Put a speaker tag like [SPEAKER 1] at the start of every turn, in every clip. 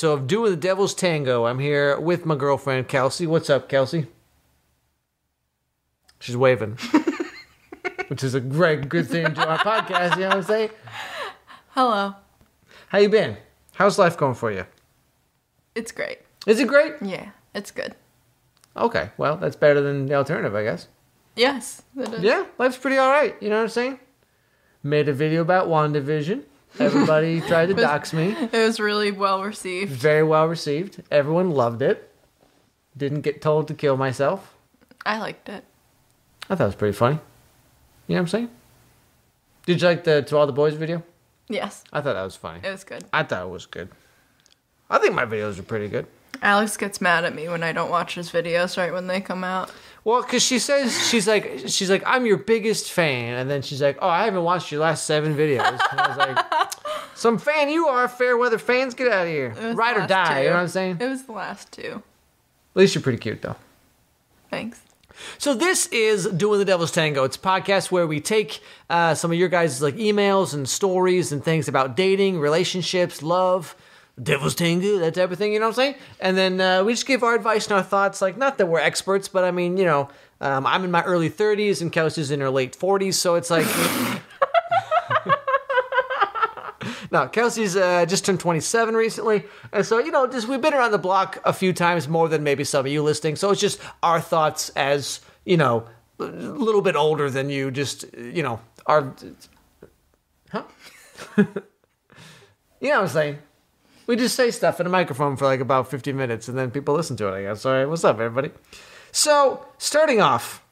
[SPEAKER 1] So of Doing the Devil's Tango, I'm here with my girlfriend, Kelsey. What's up, Kelsey? She's waving. Which is a great, good thing to do on our podcast, you know what I'm saying?
[SPEAKER 2] Hello.
[SPEAKER 1] How you been? How's life going for you?
[SPEAKER 2] It's great.
[SPEAKER 1] Is it great?
[SPEAKER 2] Yeah, it's good.
[SPEAKER 1] Okay, well, that's better than the alternative, I guess.
[SPEAKER 2] Yes, it is.
[SPEAKER 1] Yeah, life's pretty alright, you know what I'm saying? Made a video about WandaVision. Everybody tried to dox me.
[SPEAKER 2] It was really well received.
[SPEAKER 1] Very well received. Everyone loved it. Didn't get told to kill myself.
[SPEAKER 2] I liked it.
[SPEAKER 1] I thought it was pretty funny. You know what I'm saying? Did you like the To All the Boys video?
[SPEAKER 2] Yes.
[SPEAKER 1] I thought that was funny.
[SPEAKER 2] It was good.
[SPEAKER 1] I thought it was good. I think my videos are pretty good.
[SPEAKER 2] Alex gets mad at me when I don't watch his videos right when they come out.
[SPEAKER 1] Well, because she says, she's like, I'm your biggest fan. And then she's like, oh, I haven't watched your last 7 videos. And I was like, some fan you are, fair weather fans, get out of here. Ride or die, you know what I'm saying?
[SPEAKER 2] It was the last 2.
[SPEAKER 1] At least you're pretty cute, though.
[SPEAKER 2] Thanks.
[SPEAKER 1] So this is Doing the Devil's Tango. It's a podcast where we take some of your guys' like emails and stories and things about dating, relationships, love, Devil's Tango, that type of thing, you know what I'm saying? And then we just give our advice and our thoughts, like, not that we're experts, but I mean, you know, I'm in my early 30s and Kelsey's in her late 40s, so it's like... No, Kelsey's just turned 27 recently, and so, you know, just we've been around the block a few times more than maybe some of you listening, so it's just our thoughts as, you know, a little bit older than you, just, you know, our... Huh? You know what I'm saying? We just say stuff in a microphone for like about 15 minutes, and then people listen to it, I guess. All right, what's up, everybody? So, starting off,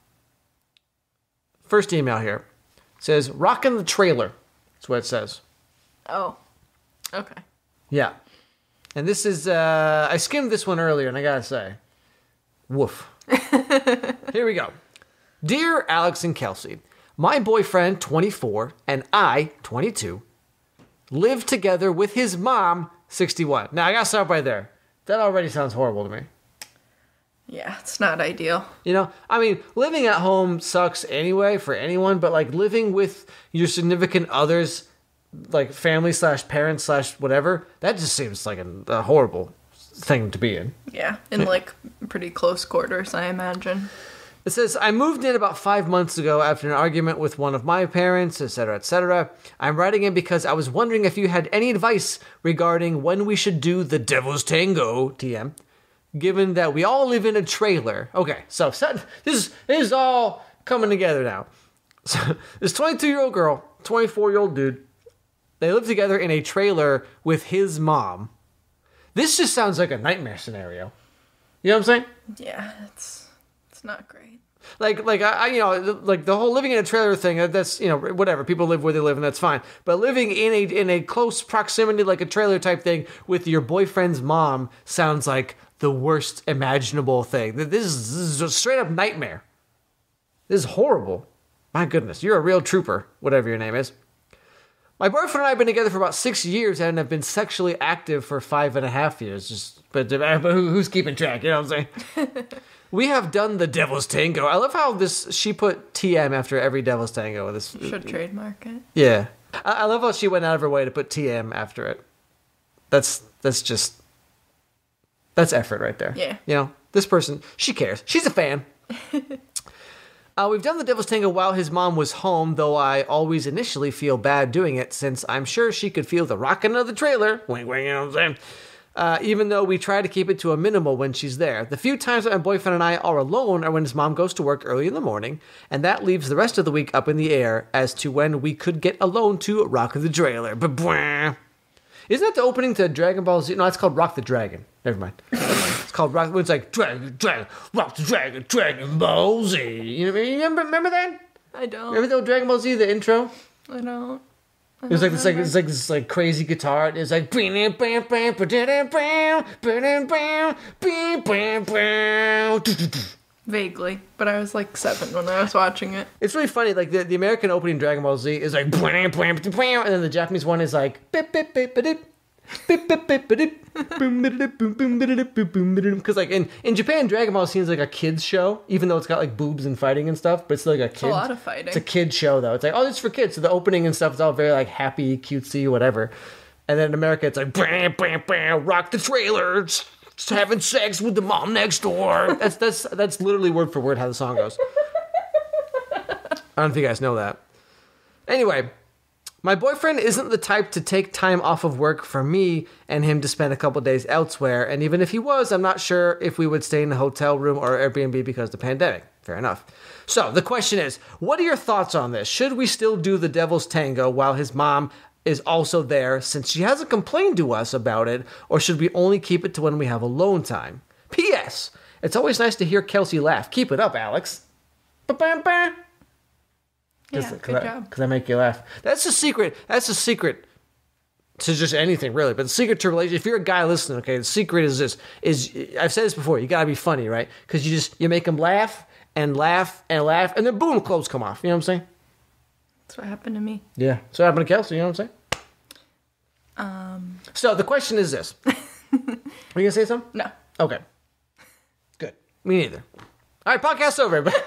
[SPEAKER 1] first email here says, rockin' the trailer. That's what it says.
[SPEAKER 2] Oh. Okay.
[SPEAKER 1] Yeah. And this is, I skimmed this one earlier, and I gotta say, woof. Here we go. Dear Alex and Kelsey, my boyfriend, 24, and I, 22, live together with his mom, 61. Now, I gotta stop right there. That already sounds horrible to me.
[SPEAKER 2] Yeah, it's not ideal.
[SPEAKER 1] You know, I mean, living at home sucks anyway for anyone, but like living with your significant others, like family / parents / whatever, that just seems like a horrible thing to be in.
[SPEAKER 2] Yeah, in like pretty close quarters, I imagine.
[SPEAKER 1] It says, I moved in about 5 months ago after an argument with one of my parents, etc., etc. I'm writing in because I was wondering if you had any advice regarding when we should do the Devil's Tango, TM, given that we all live in a trailer. Okay, so this is all coming together now. So this 22-year-old girl, 24-year-old dude, they live together in a trailer with his mom. This just sounds like a nightmare scenario. You know what I'm saying?
[SPEAKER 2] Yeah, it's not great.
[SPEAKER 1] Like I you know, like the whole living in a trailer thing, that's, you know, whatever. People live where they live and that's fine. But living in a close proximity, like a trailer type thing with your boyfriend's mom sounds like the worst imaginable thing. This is a straight up nightmare. This is horrible. My goodness, you're a real trooper, whatever your name is. My boyfriend and I have been together for about 6 years and have been sexually active for 5.5 years. But who's keeping track? You know what I'm saying? We have done the Devil's Tango. I love how she put TM after every Devil's Tango. This
[SPEAKER 2] should trademark it.
[SPEAKER 1] Yeah, I love how she went out of her way to put TM after it. That's effort right there.
[SPEAKER 2] Yeah.
[SPEAKER 1] You know, this person, she cares. She's a fan. We've done the Devil's Tango while his mom was home, though I always initially feel bad doing it since I'm sure she could feel the rocking of the trailer. Wing, wing, you know what I'm saying? Even though we try to keep it to a minimal when she's there. The few times that my boyfriend and I are alone are when his mom goes to work early in the morning, and that leaves the rest of the week up in the air as to when we could get alone to rock the trailer. Isn't that the opening to Dragon Ball Z? No, it's called Rock the Dragon. Never mind. It's called Rock. It's like Dragon, Rock the Dragon, Dragon Ball Z. You know what I mean? Remember that?
[SPEAKER 2] I don't.
[SPEAKER 1] Remember the Dragon Ball Z, the intro?
[SPEAKER 2] I don't.
[SPEAKER 1] It was like this crazy guitar. It was like
[SPEAKER 2] vaguely, but I was like 7 when I was watching it.
[SPEAKER 1] It's really funny. Like the American opening Dragon Ball Z is like, and then the Japanese one is like, because like in Japan, Dragon Ball seems like a kids show, even though it's got like boobs and fighting and stuff. But it's like a
[SPEAKER 2] lot of fighting.
[SPEAKER 1] It's a kid show though. It's like, oh, it's for kids. So the opening and stuff is all very like happy, cutesy, whatever. And then in America, it's like, bam, bam, bam, rock the trailer, having sex with the mom next door. That's literally word for word how the song goes. I don't know if you guys know that. Anyway, my boyfriend isn't the type to take time off of work for me and him to spend a couple days elsewhere. And even if he was, I'm not sure if we would stay in a hotel room or Airbnb because of the pandemic. Fair enough. So the question is, what are your thoughts on this? Should we still do the devil's tango while his mom is also there since she hasn't complained to us about it, or should we only keep it to when we have alone time? P.S. It's always nice to hear Kelsey laugh. Keep it up, Alex. Ba-bam-bam.
[SPEAKER 2] Yeah, good job.
[SPEAKER 1] Because I make you laugh. That's the secret. That's the secret to just anything, really. But the secret to relationship, if you're a guy listening, okay, the secret is this. I've said this before, you got to be funny, right? Because you make them laugh, and then boom, clothes come off. You know what I'm saying?
[SPEAKER 2] That's what happened to me.
[SPEAKER 1] Yeah. So what happened to Kelsey, you know what I'm saying? So the question is this. Are you going to say something?
[SPEAKER 2] No.
[SPEAKER 1] Okay. Good. Me neither. All right, podcast over, everybody.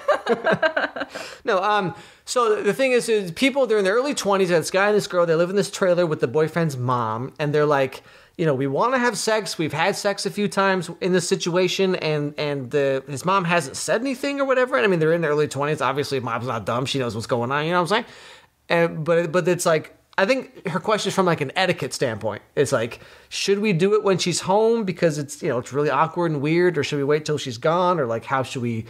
[SPEAKER 1] No, so the thing is people, they're in their early 20s, this guy and this girl, they live in this trailer with the boyfriend's mom, and they're like, we want to have sex. We've had sex a few times in this situation, and his mom hasn't said anything or whatever. And I mean, they're in their early 20s. Obviously, mom's not dumb. She knows what's going on. You know what I'm saying? But it's like, I think her question is from like an etiquette standpoint. It's like, should we do it when she's home because it's it's really awkward and weird, or should we wait till she's gone, or like how should we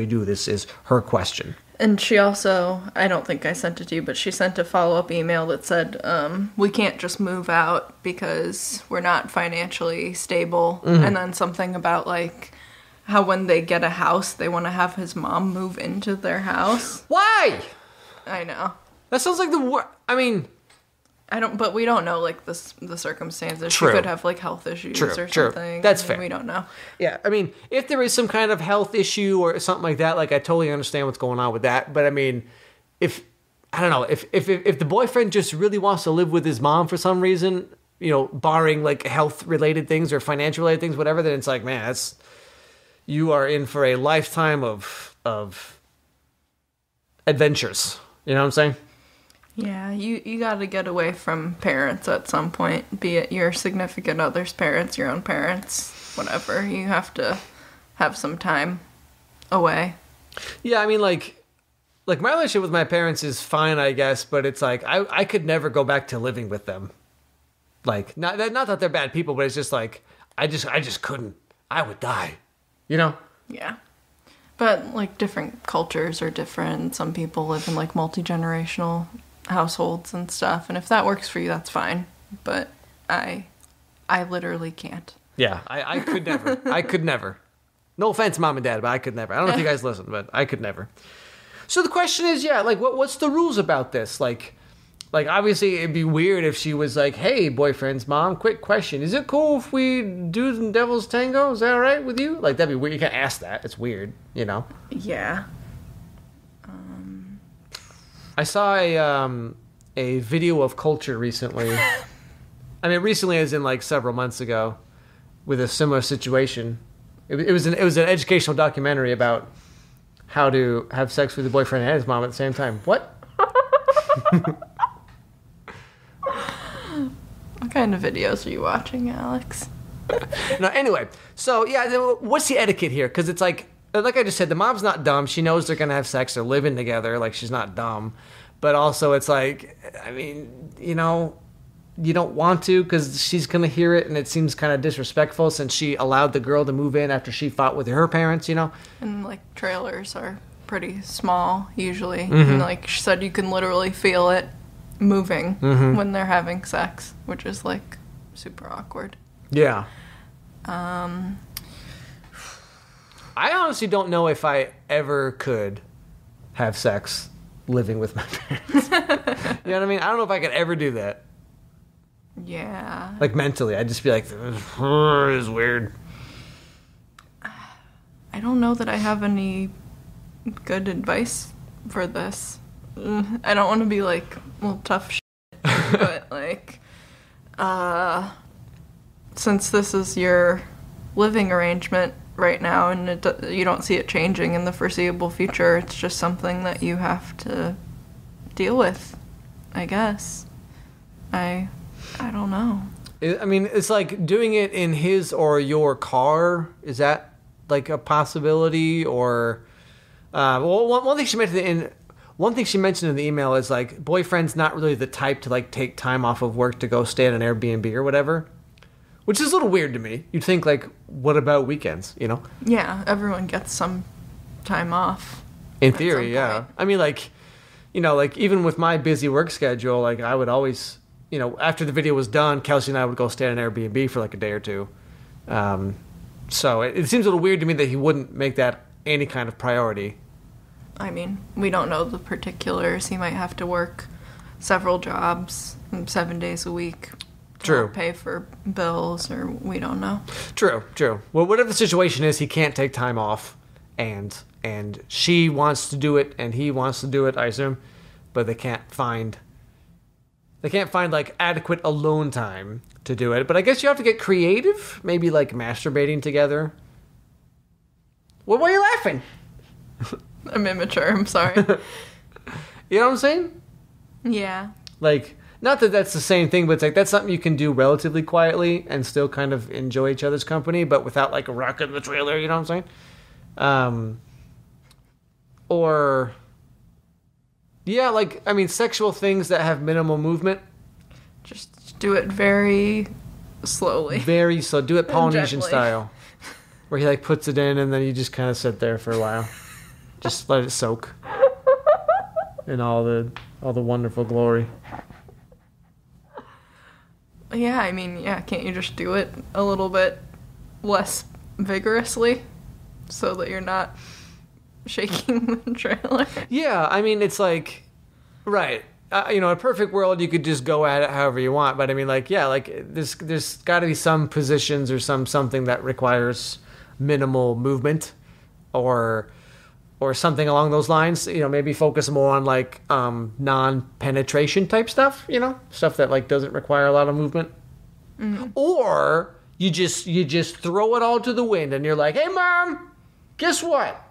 [SPEAKER 1] do this? Is her question.
[SPEAKER 2] And she also, I don't think I sent it to you, but she sent a follow-up email that said, we can't just move out because we're not financially stable. Mm-hmm. And then something about, like, how when they get a house, they want to have his mom move into their house.
[SPEAKER 1] Why?
[SPEAKER 2] I know.
[SPEAKER 1] That sounds like the worst. I mean...
[SPEAKER 2] but we don't know, like, the circumstances.
[SPEAKER 1] True.
[SPEAKER 2] She could have, like, health issues or something.
[SPEAKER 1] That's fair.
[SPEAKER 2] We don't know.
[SPEAKER 1] Yeah, I mean, if there is some kind of health issue or something like that, like, I totally understand what's going on with that. But, I mean, if the boyfriend just really wants to live with his mom for some reason, barring, like, health-related things or financial-related things, whatever, then it's like, man, you are in for a lifetime of adventures. You know what I'm saying?
[SPEAKER 2] Yeah, you got to get away from parents at some point, be it your significant other's parents, your own parents, whatever. You have to have some time away. Yeah,
[SPEAKER 1] I mean, like my relationship with my parents is fine, I guess, but it's like I could never go back to living with them. Like, not that they're bad people, but it's just like I just couldn't. I would die.
[SPEAKER 2] Yeah. But, like, different cultures are different. Some people live in, like, multi-generational households and stuff, and if that works for you, that's fine. But I literally can't.
[SPEAKER 1] Yeah, I could never. I could never. No offense, mom and dad, but I could never. I don't know if you guys listen, but I could never. So the question is, like, what's the rules about this? Like obviously it'd be weird if she was like, "Hey, boyfriend's mom, quick question: is it cool if we do the devil's tango? Is that all right with you?" Like, that'd be weird. You can't ask that. It's weird,
[SPEAKER 2] Yeah.
[SPEAKER 1] I saw a video of Culture recently. I mean, recently as in like several months ago, with a similar situation. It was an educational documentary about how to have sex with your boyfriend and his mom at the same time. What?
[SPEAKER 2] What kind of videos are you watching, Alex?
[SPEAKER 1] No, anyway. So yeah, what's the etiquette here? Because it's like I just said, the mom's not dumb. She knows they're gonna have sex. They're living together. Like, she's not dumb. But also, it's like, I mean, you don't want to because she's gonna hear it, and it seems kind of disrespectful since she allowed the girl to move in after she fought with her parents.
[SPEAKER 2] And like, trailers are pretty small usually,
[SPEAKER 1] mm-hmm.
[SPEAKER 2] And like she said, you can literally feel it moving
[SPEAKER 1] mm-hmm.
[SPEAKER 2] when they're having sex, which is like super awkward.
[SPEAKER 1] Yeah. I honestly don't know if I ever could have sex living with my parents. You know what I mean? I don't know if I could ever do that.
[SPEAKER 2] Yeah.
[SPEAKER 1] Like, mentally, I'd just be like, this is weird.
[SPEAKER 2] I don't know that I have any good advice for this. I don't want to be like, well, tough shit, but like, since this is your living arrangement right now, and you don't see it changing in the foreseeable future, it's just something that you have to deal with, I guess. I I don't know.
[SPEAKER 1] I mean, it's like doing it in his or your car. Is that like a possibility? Or well, one thing she mentioned in the email is like boyfriend's not really the type to like take time off of work to go stay at an Airbnb or whatever, which is a little weird to me. You'd think like, what about weekends? You know?
[SPEAKER 2] Yeah, everyone gets some time off.
[SPEAKER 1] In theory, yeah. I mean, like, you know, like even with my busy work schedule, like I would always, you know, after the video was done, Kelsey and I would go stay at an Airbnb for like a day or two. So it seems a little weird to me that he wouldn't make that any kind of priority.
[SPEAKER 2] I mean, we don't know the particulars. He might have to work several jobs 7 days a week.
[SPEAKER 1] True.
[SPEAKER 2] Pay for bills, or we don't know.
[SPEAKER 1] True. Well, whatever the situation is, he can't take time off, and she wants to do it, and he wants to do it, I assume, but they can't find like adequate alone time to do it. But I guess you have to get creative, maybe like masturbating together. Well, why are you laughing?
[SPEAKER 2] I'm immature, I'm sorry.
[SPEAKER 1] You know what I'm saying?
[SPEAKER 2] Yeah.
[SPEAKER 1] Like, not that that's the same thing, but it's like that's something you can do relatively quietly and still kind of enjoy each other's company, but without like rocking the trailer, you know what I'm saying? Or, yeah, like, I mean, sexual things that have minimal movement.
[SPEAKER 2] Just do it very slowly.
[SPEAKER 1] Very slow. Do it Polynesian
[SPEAKER 2] Gently.
[SPEAKER 1] style. Where he like puts it in and then you just kind of sit there for a while. Just let it soak. In all the wonderful glory.
[SPEAKER 2] Yeah, I mean, yeah, can't you just do it a little bit less vigorously so that you're not shaking the trailer?
[SPEAKER 1] Yeah, I mean, it's like, right. You know, in a perfect world, you could just go at it however you want. But I mean, like, yeah, like there's got to be some positions or something that requires minimal movement or something along those lines. You know, maybe focus more on like non-penetration type stuff. You know, stuff that like doesn't require a lot of movement. Mm-hmm. Or you just throw it all to the wind and you're like, hey, Mom, guess what?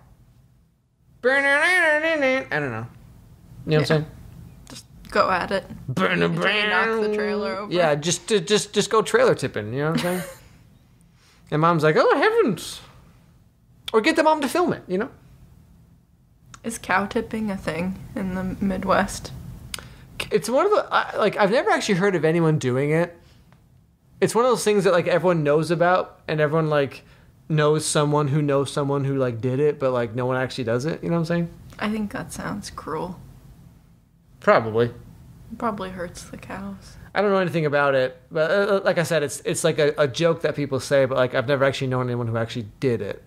[SPEAKER 1] I don't know. You know what I'm saying?
[SPEAKER 2] Just go at it. Until you knock the trailer over.
[SPEAKER 1] Yeah, just go trailer tipping. You know what I'm saying? And Mom's like, oh, heavens. Or get the mom to film it, you know?
[SPEAKER 2] Is cow tipping a thing in the Midwest?
[SPEAKER 1] It's one of the, like, I've never actually heard of anyone doing it. It's one of those things that, like, everyone knows about, and everyone, like, knows someone who, like, did it, but, like, no one actually does it. You know what I'm saying?
[SPEAKER 2] I think that sounds cruel.
[SPEAKER 1] Probably.
[SPEAKER 2] It probably hurts the cows.
[SPEAKER 1] I don't know anything about it, but like I said, it's like a joke that people say, but, like, I've never actually known anyone who actually did it.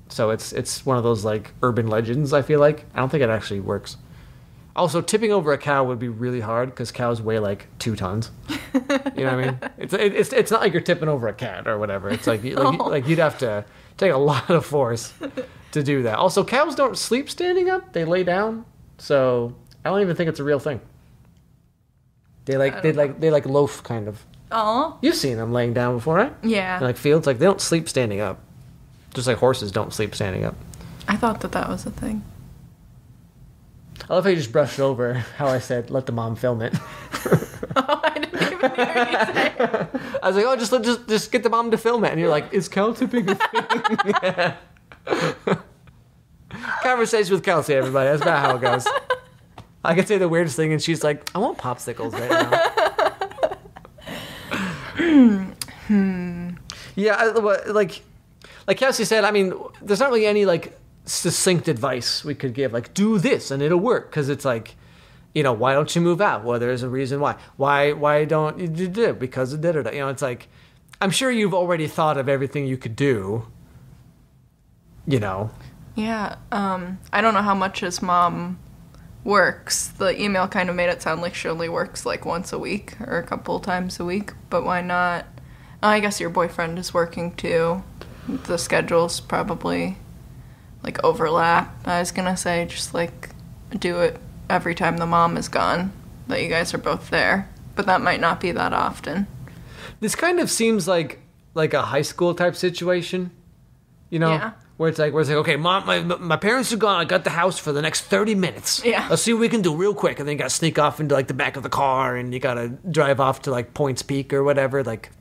[SPEAKER 1] So it's one of those, like, urban legends, I feel like. I don't think it actually works. Also, tipping over a cow would be really hard because cows weigh, like, 2 tons. You know what I mean? It's not like you're tipping over a cat or whatever. It's like, like you'd have to take a lot of force to do that. Also, cows don't sleep standing up. They lay down. So I don't even think it's a real thing. They loaf, kind of.
[SPEAKER 2] Oh.
[SPEAKER 1] You've seen them laying down before, right?
[SPEAKER 2] Yeah.
[SPEAKER 1] In, like, fields. Like, they don't sleep standing up. Just like horses don't sleep standing up.
[SPEAKER 2] I thought that was a thing.
[SPEAKER 1] I love how you just brushed over how I said, let the mom film it.
[SPEAKER 2] Oh, I didn't even hear you say it.
[SPEAKER 1] I was like, oh, just get the mom to film it. And you're like, is cow tipping a thing? Yeah. Conversation with Kelsey, everybody. That's about how it goes. I could say the weirdest thing, and she's like, I want popsicles right now. Yeah, like Kelsey said, I mean, there's not really any, like, succinct advice we could give. Like, do this, and it'll work. Because it's like, you know, why don't you move out? Well, there's a reason why. Why don't you do it? Because of da-da-da. You know, it's like, I'm sure you've already thought of everything you could do. You know.
[SPEAKER 2] Yeah, I don't know how much his mom works. The email kind of made it sound like she only works, like, once a week or a couple times a week. But why not? Oh, I guess your boyfriend is working, too. The schedules probably, like, overlap. I was gonna say, just, like, do it every time the mom is gone, that you guys are both there. But that might not be that often. This
[SPEAKER 1] kind of seems like a high school type situation, you know?
[SPEAKER 2] Yeah.
[SPEAKER 1] Where it's like, okay, Mom, my parents are gone. I got the house for the next 30 minutes.
[SPEAKER 2] Yeah.
[SPEAKER 1] Let's see what we can do real quick. And then you got to sneak off into like the back of the car, and you got to drive off to like Points Peak or whatever, like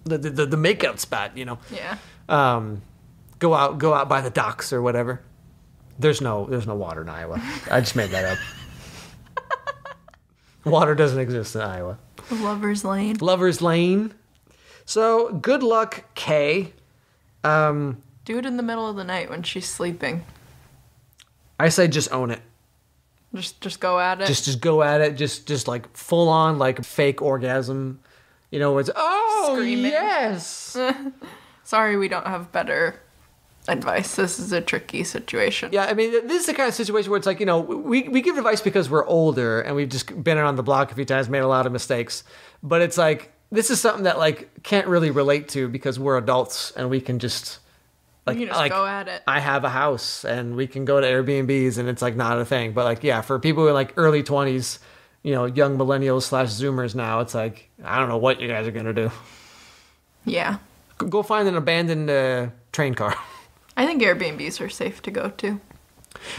[SPEAKER 1] the makeout spot, you know.
[SPEAKER 2] Yeah.
[SPEAKER 1] Go out by the docks or whatever. There's no water in Iowa. I just made that up. Water doesn't exist in Iowa.
[SPEAKER 2] Lover's Lane.
[SPEAKER 1] Lover's Lane. So good luck, Kay.
[SPEAKER 2] Do it in the middle of the night when she's sleeping.
[SPEAKER 1] I say just own it.
[SPEAKER 2] Just go at it.
[SPEAKER 1] Just go at it. Just like full on like fake orgasm. You know, where it's
[SPEAKER 2] Screaming.
[SPEAKER 1] Yes.
[SPEAKER 2] Sorry, we don't have better advice. This is a tricky situation.
[SPEAKER 1] Yeah, I mean, this is the kind of situation where it's like, you know, we give advice because we're older and we've just been around the block a few times, made a lot of mistakes. But it's like, this is something that like can't really relate to because we're adults and we can just like,
[SPEAKER 2] you can just go at it.
[SPEAKER 1] I have a house and we can go to Airbnbs and it's like not a thing. But like, yeah, for people who are like early 20s, you know, young millennials / Zoomers now, it's like, I don't know what you guys are going to do.
[SPEAKER 2] Yeah.
[SPEAKER 1] Go find an abandoned train car.
[SPEAKER 2] I think Airbnbs are safe to go to.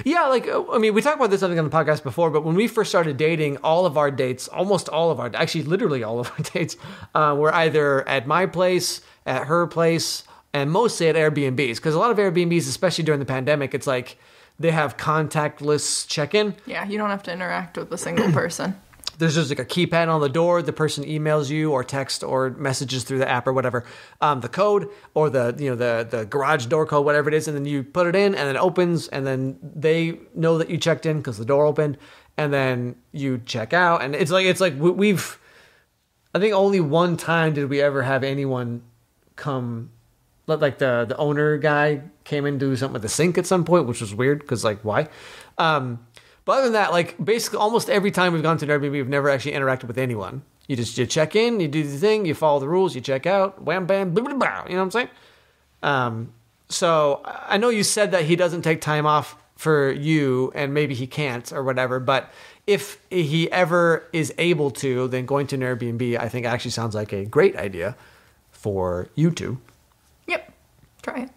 [SPEAKER 1] Yeah, like, I mean, we talked about this, I think, on the podcast before, but when we first started dating, all of our dates, almost all of our, actually, literally all of our dates, were either at my place, at her place, and mostly at Airbnbs. Because a lot of Airbnbs, especially during the pandemic, it's like they have contactless check-in.
[SPEAKER 2] Yeah, you don't have to interact with a single person.
[SPEAKER 1] There's just like a keypad on the door. The person emails you or text or messages through the app or whatever, the code or the garage door code, whatever it is, and then you put it in and it opens, and then they know that you checked in because the door opened, and then you check out, and it's like we've. I think only one time did we ever have anyone come, like the owner guy came in to do something with the sink at some point, which was weird because like why. But other than that, like basically almost every time we've gone to an Airbnb, we've never actually interacted with anyone. You check in, you do the thing, you follow the rules, you check out, wham, bam, blah, blah, blah, you know what I'm saying? So I know you said that he doesn't take time off for you and maybe he can't or whatever, but if he ever is able to, then going to an Airbnb, I think actually sounds like a great idea for you two.
[SPEAKER 2] Yep. Try it.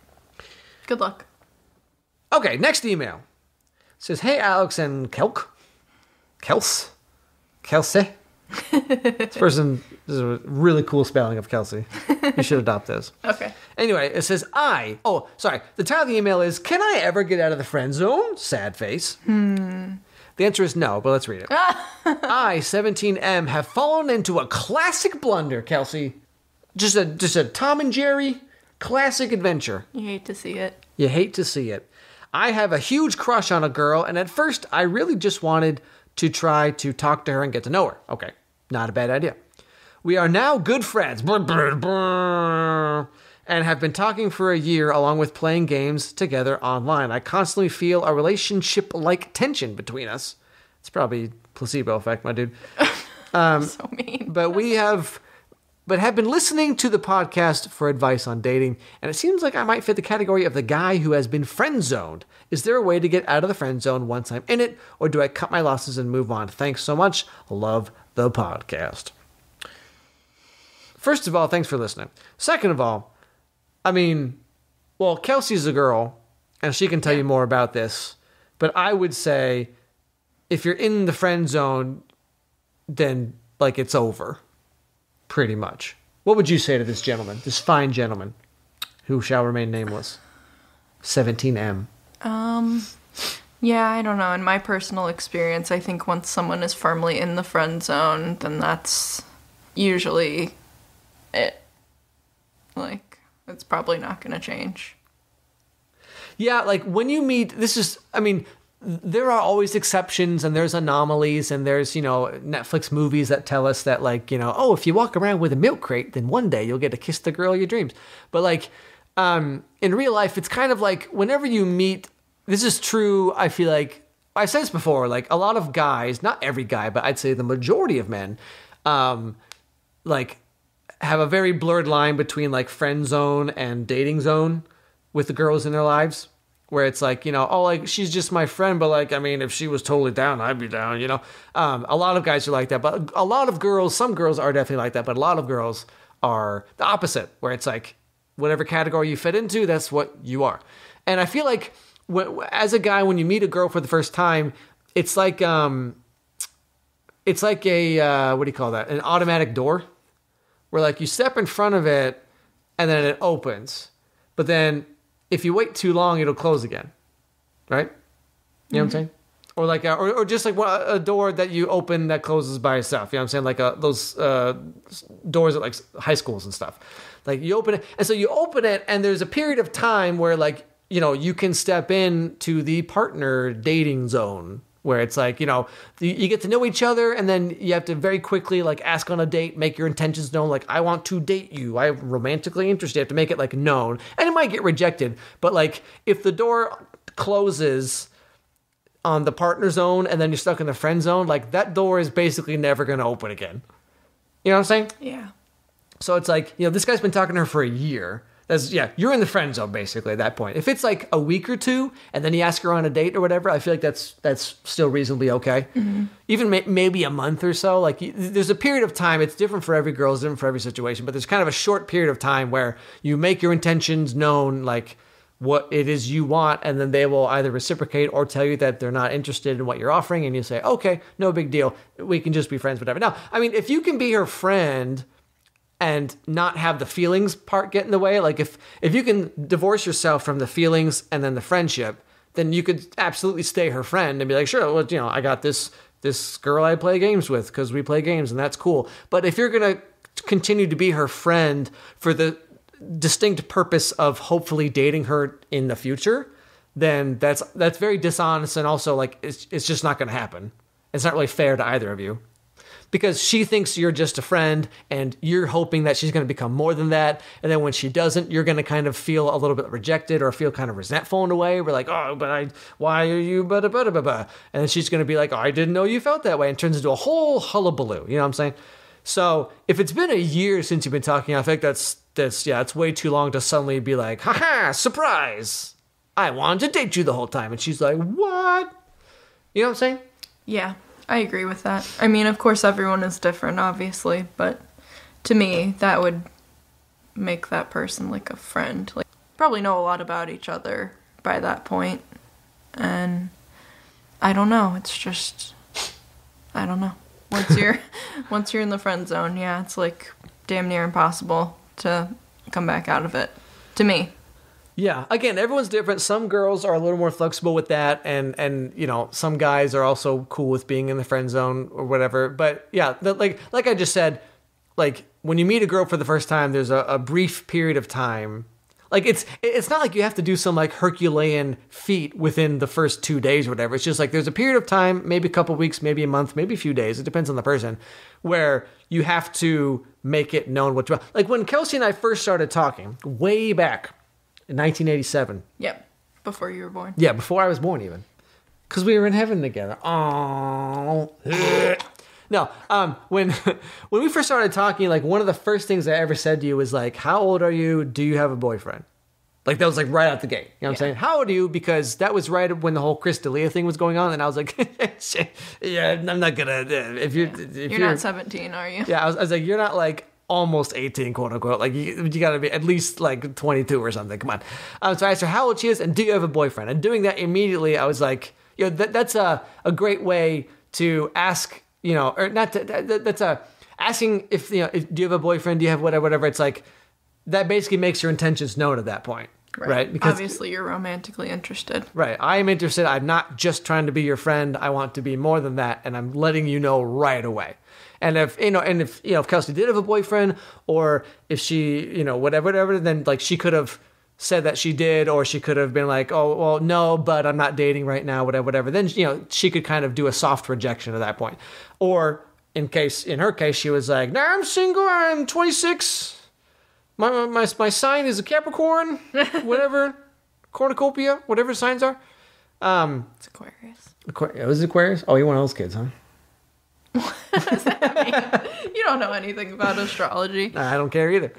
[SPEAKER 2] Good luck.
[SPEAKER 1] Okay, next email. It says, hey, Alex and Kelsey. This is a really cool spelling of Kelsey. You should adopt this.
[SPEAKER 2] Okay.
[SPEAKER 1] Anyway, it says, the title of the email is, can I ever get out of the friend zone? Sad face. The answer is no, but let's read it. I, 17M, have fallen into a classic blunder, Kelsey. Just a Tom and Jerry classic adventure.
[SPEAKER 2] You hate to see it.
[SPEAKER 1] You hate to see it. I have a huge crush on a girl, and at first, I really just wanted to try to talk to her and get to know her. Okay, not a bad idea. We are now good friends, and have been talking for a year along with playing games together online. I constantly feel a relationship-like tension between us. It's probably placebo effect, my dude.
[SPEAKER 2] So mean.
[SPEAKER 1] But have been listening to the podcast for advice on dating, and it seems like I might fit the category of the guy who has been friend-zoned. Is there a way to get out of the friend zone once I'm in it, or do I cut my losses and move on? Thanks so much. Love the podcast. First of all, thanks for listening. Second of all, Kelsey's a girl, and she can tell you more about this, but I would say if you're in the friend zone, then, like, it's over. Pretty much. What would you say to this gentleman, this fine gentleman, who shall remain nameless? 17M.
[SPEAKER 2] Yeah, I don't know. In my personal experience, I think once someone is firmly in the friend zone, then that's usually it. Like, it's probably not going to change.
[SPEAKER 1] Yeah, like when you meet, there are always exceptions and there's anomalies and there's, Netflix movies that tell us that if you walk around with a milk crate, then one day you'll get to kiss the girl of your dreams. But in real life, it's kind of like whenever you meet, this is true. I feel like I've said this before, like a lot of guys, not every guy, but I'd say the majority of men, have a very blurred line between like friend zone and dating zone with the girls in their lives. Where it's like, she's just my friend, but if she was totally down, I'd be down, A lot of guys are like that, but a lot of girls, some girls are definitely like that, but a lot of girls are the opposite, where it's like, whatever category you fit into, that's what you are. And I feel like as a guy, when you meet a girl for the first time, it's like a what do you call that? An automatic door, where like you step in front of it and then it opens, but then if you wait too long, it'll close again, right? You know what I'm saying? Or like, or just like a door that you open that closes by itself. You know what I'm saying? Like those doors at like high schools and stuff. Like you open it, and so you open it, and there's a period of time where like, you know, you can step in to the partner dating zone, where it's like, you know, you get to know each other, and then you have to very quickly like ask on a date, make your intentions known. Like, I want to date you. I'm romantically interested. You have to make it like known, and it might get rejected. But like, if the door closes on the partner zone and then you're stuck in the friend zone, like that door is basically never going to open again. You know what I'm saying?
[SPEAKER 2] Yeah.
[SPEAKER 1] So it's like, you know, this guy's been talking to her for a year. You're in the friend zone basically at that point. If it's like a week or two and then you ask her on a date or whatever, I feel like that's still reasonably okay. Mm-hmm. Even maybe a month or so. Like there's a period of time. It's different for every girl. It's different for every situation. But there's kind of a short period of time where you make your intentions known, like what it is you want, and then they will either reciprocate or tell you that they're not interested in what you're offering, and you say, okay, no big deal. We can just be friends, whatever. Now, I mean, if you can be her friend and not have the feelings part get in the way, like if you can divorce yourself from the feelings and then the friendship, then you could absolutely stay her friend and be like, sure, well, you know, I got this girl I play games with because we play games, and that's cool. But if you're going to continue to be her friend for the distinct purpose of hopefully dating her in the future, then that's very dishonest, and also like it's just not going to happen. It's not really fair to either of you, because she thinks you're just a friend and you're hoping that she's going to become more than that, and then when she doesn't, you're going to kind of feel a little bit rejected or feel kind of resentful in a way. We're like, oh, but why are you blah, blah, blah, blah. And then she's going to be like, oh, I didn't know you felt that way, and turns into a whole hullabaloo. You know what I'm saying? So if it's been a year since you've been talking, I think that's it's way too long to suddenly be like, haha, surprise, I wanted to date you the whole time. And she's like, what? You know what I'm saying?
[SPEAKER 2] Yeah, I agree with that. I mean, of course, everyone is different, obviously, but to me, that would make that person like a friend. Like, probably know a lot about each other by that point. And I don't know, it's just, I don't know. Once you're in the friend zone, yeah, it's like damn near impossible to come back out of it, to me.
[SPEAKER 1] Yeah, again, everyone's different. Some girls are a little more flexible with that, and you know, some guys are also cool with being in the friend zone or whatever. But yeah, like I just said, like when you meet a girl for the first time, there's a brief period of time. Like it's not like you have to do some like Herculean feat within the first 2 days or whatever. It's just like there's a period of time, maybe a couple weeks, maybe a month, maybe a few days. It depends on the person, where you have to make it known what you want. Like when Kelsey and I first started talking, way back in 1987.
[SPEAKER 2] Yep, before you were born.
[SPEAKER 1] Yeah, before I was born even, because we were in heaven together. Oh. No, when we first started talking, like one of the first things I ever said to you was like, how old are you? Do you have a boyfriend? Like that was like right out the gate. You know what I'm saying? How old are you? Because that was right when the whole Chris D'Elia thing was going on. And I was like, yeah, I'm not gonna, if you're
[SPEAKER 2] not 17, are you?
[SPEAKER 1] Yeah, I was like, you're not like almost 18, quote unquote. Like you gotta be at least like 22 or something. Come on. So I asked her how old she is and do you have a boyfriend? And doing that immediately, I was like, you know, that's a great way to ask, you know, or not. That's asking if, you know, do you have a boyfriend? Do you have whatever? It's like that basically makes your intentions known at that point, right? Because
[SPEAKER 2] obviously you're romantically interested,
[SPEAKER 1] right? I am interested. I'm not just trying to be your friend. I want to be more than that, and I'm letting you know right away. And if if Kelsey did have a boyfriend, or if she, you know, whatever, then like she could have said that she did, or she could have been like, oh, well, no, but I'm not dating right now, whatever. Then, you know, she could kind of do a soft rejection at that point. Or in her case, she was like, nah, I'm single, I'm 26. My sign is a Capricorn, whatever, cornucopia, whatever signs are.
[SPEAKER 2] It's Aquarius.
[SPEAKER 1] It was Aquarius? Oh, you're one of those kids, huh?
[SPEAKER 2] What does that mean? You don't know anything about astrology.
[SPEAKER 1] I don't care either.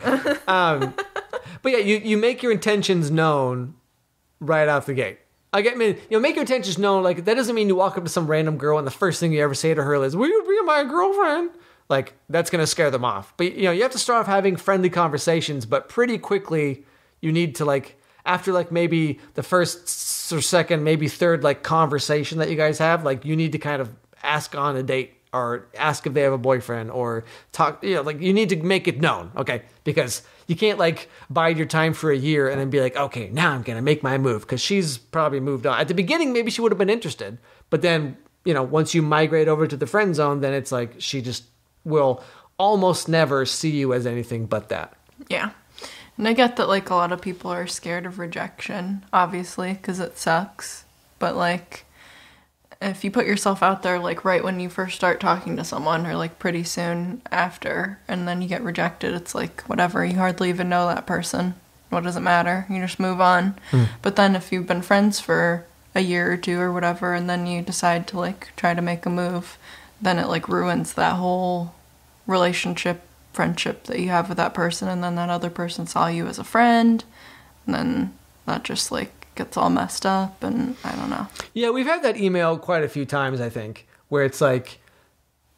[SPEAKER 1] But yeah, you make your intentions known right out the gate. Like, I mean, you know, make your intentions known. Like, that doesn't mean you walk up to some random girl and the first thing you ever say to her is, will you be my girlfriend? Like, that's going to scare them off. But, you know, you have to start off having friendly conversations, but pretty quickly you need to like, after like maybe the first or second, maybe third like conversation that you guys have, like you need to kind of ask on a date or ask if they have a boyfriend or talk, like you need to make it known, okay? Because you can't like bide your time for a year and then be like, okay, now I'm going to make my move, because she's probably moved on. At the beginning, maybe she would have been interested, but then, once you migrate over to the friend zone, then it's like she just will almost never see you as anything but that.
[SPEAKER 2] Yeah. And I get that, like, a lot of people are scared of rejection, obviously, because it sucks. But, like, if you put yourself out there, like, right when you first start talking to someone or, like, pretty soon after, and then you get rejected, it's like, whatever, you hardly even know that person. What does it matter? You just move on. But then if you've been friends for a year or two or whatever, and then you decide to, like, try to make a move, then it, like, ruins that whole relationship, friendship that you have with that person, and then that other person saw you as a friend, and then that just like gets all messed up, and I don't know.
[SPEAKER 1] Yeah, we've had that email quite a few times, I think, where it's like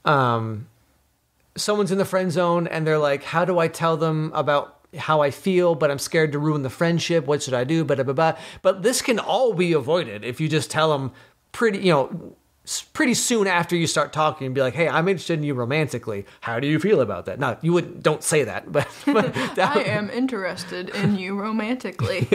[SPEAKER 1] someone's in the friend zone and they're like, how do I tell them about how I feel, but I'm scared to ruin the friendship, what should I do, blah, blah, blah. But this can all be avoided if you just tell them pretty soon after you start talking and be like, hey, I'm interested in you romantically. How do you feel about that? No, don't say that. But
[SPEAKER 2] I am interested in you romantically.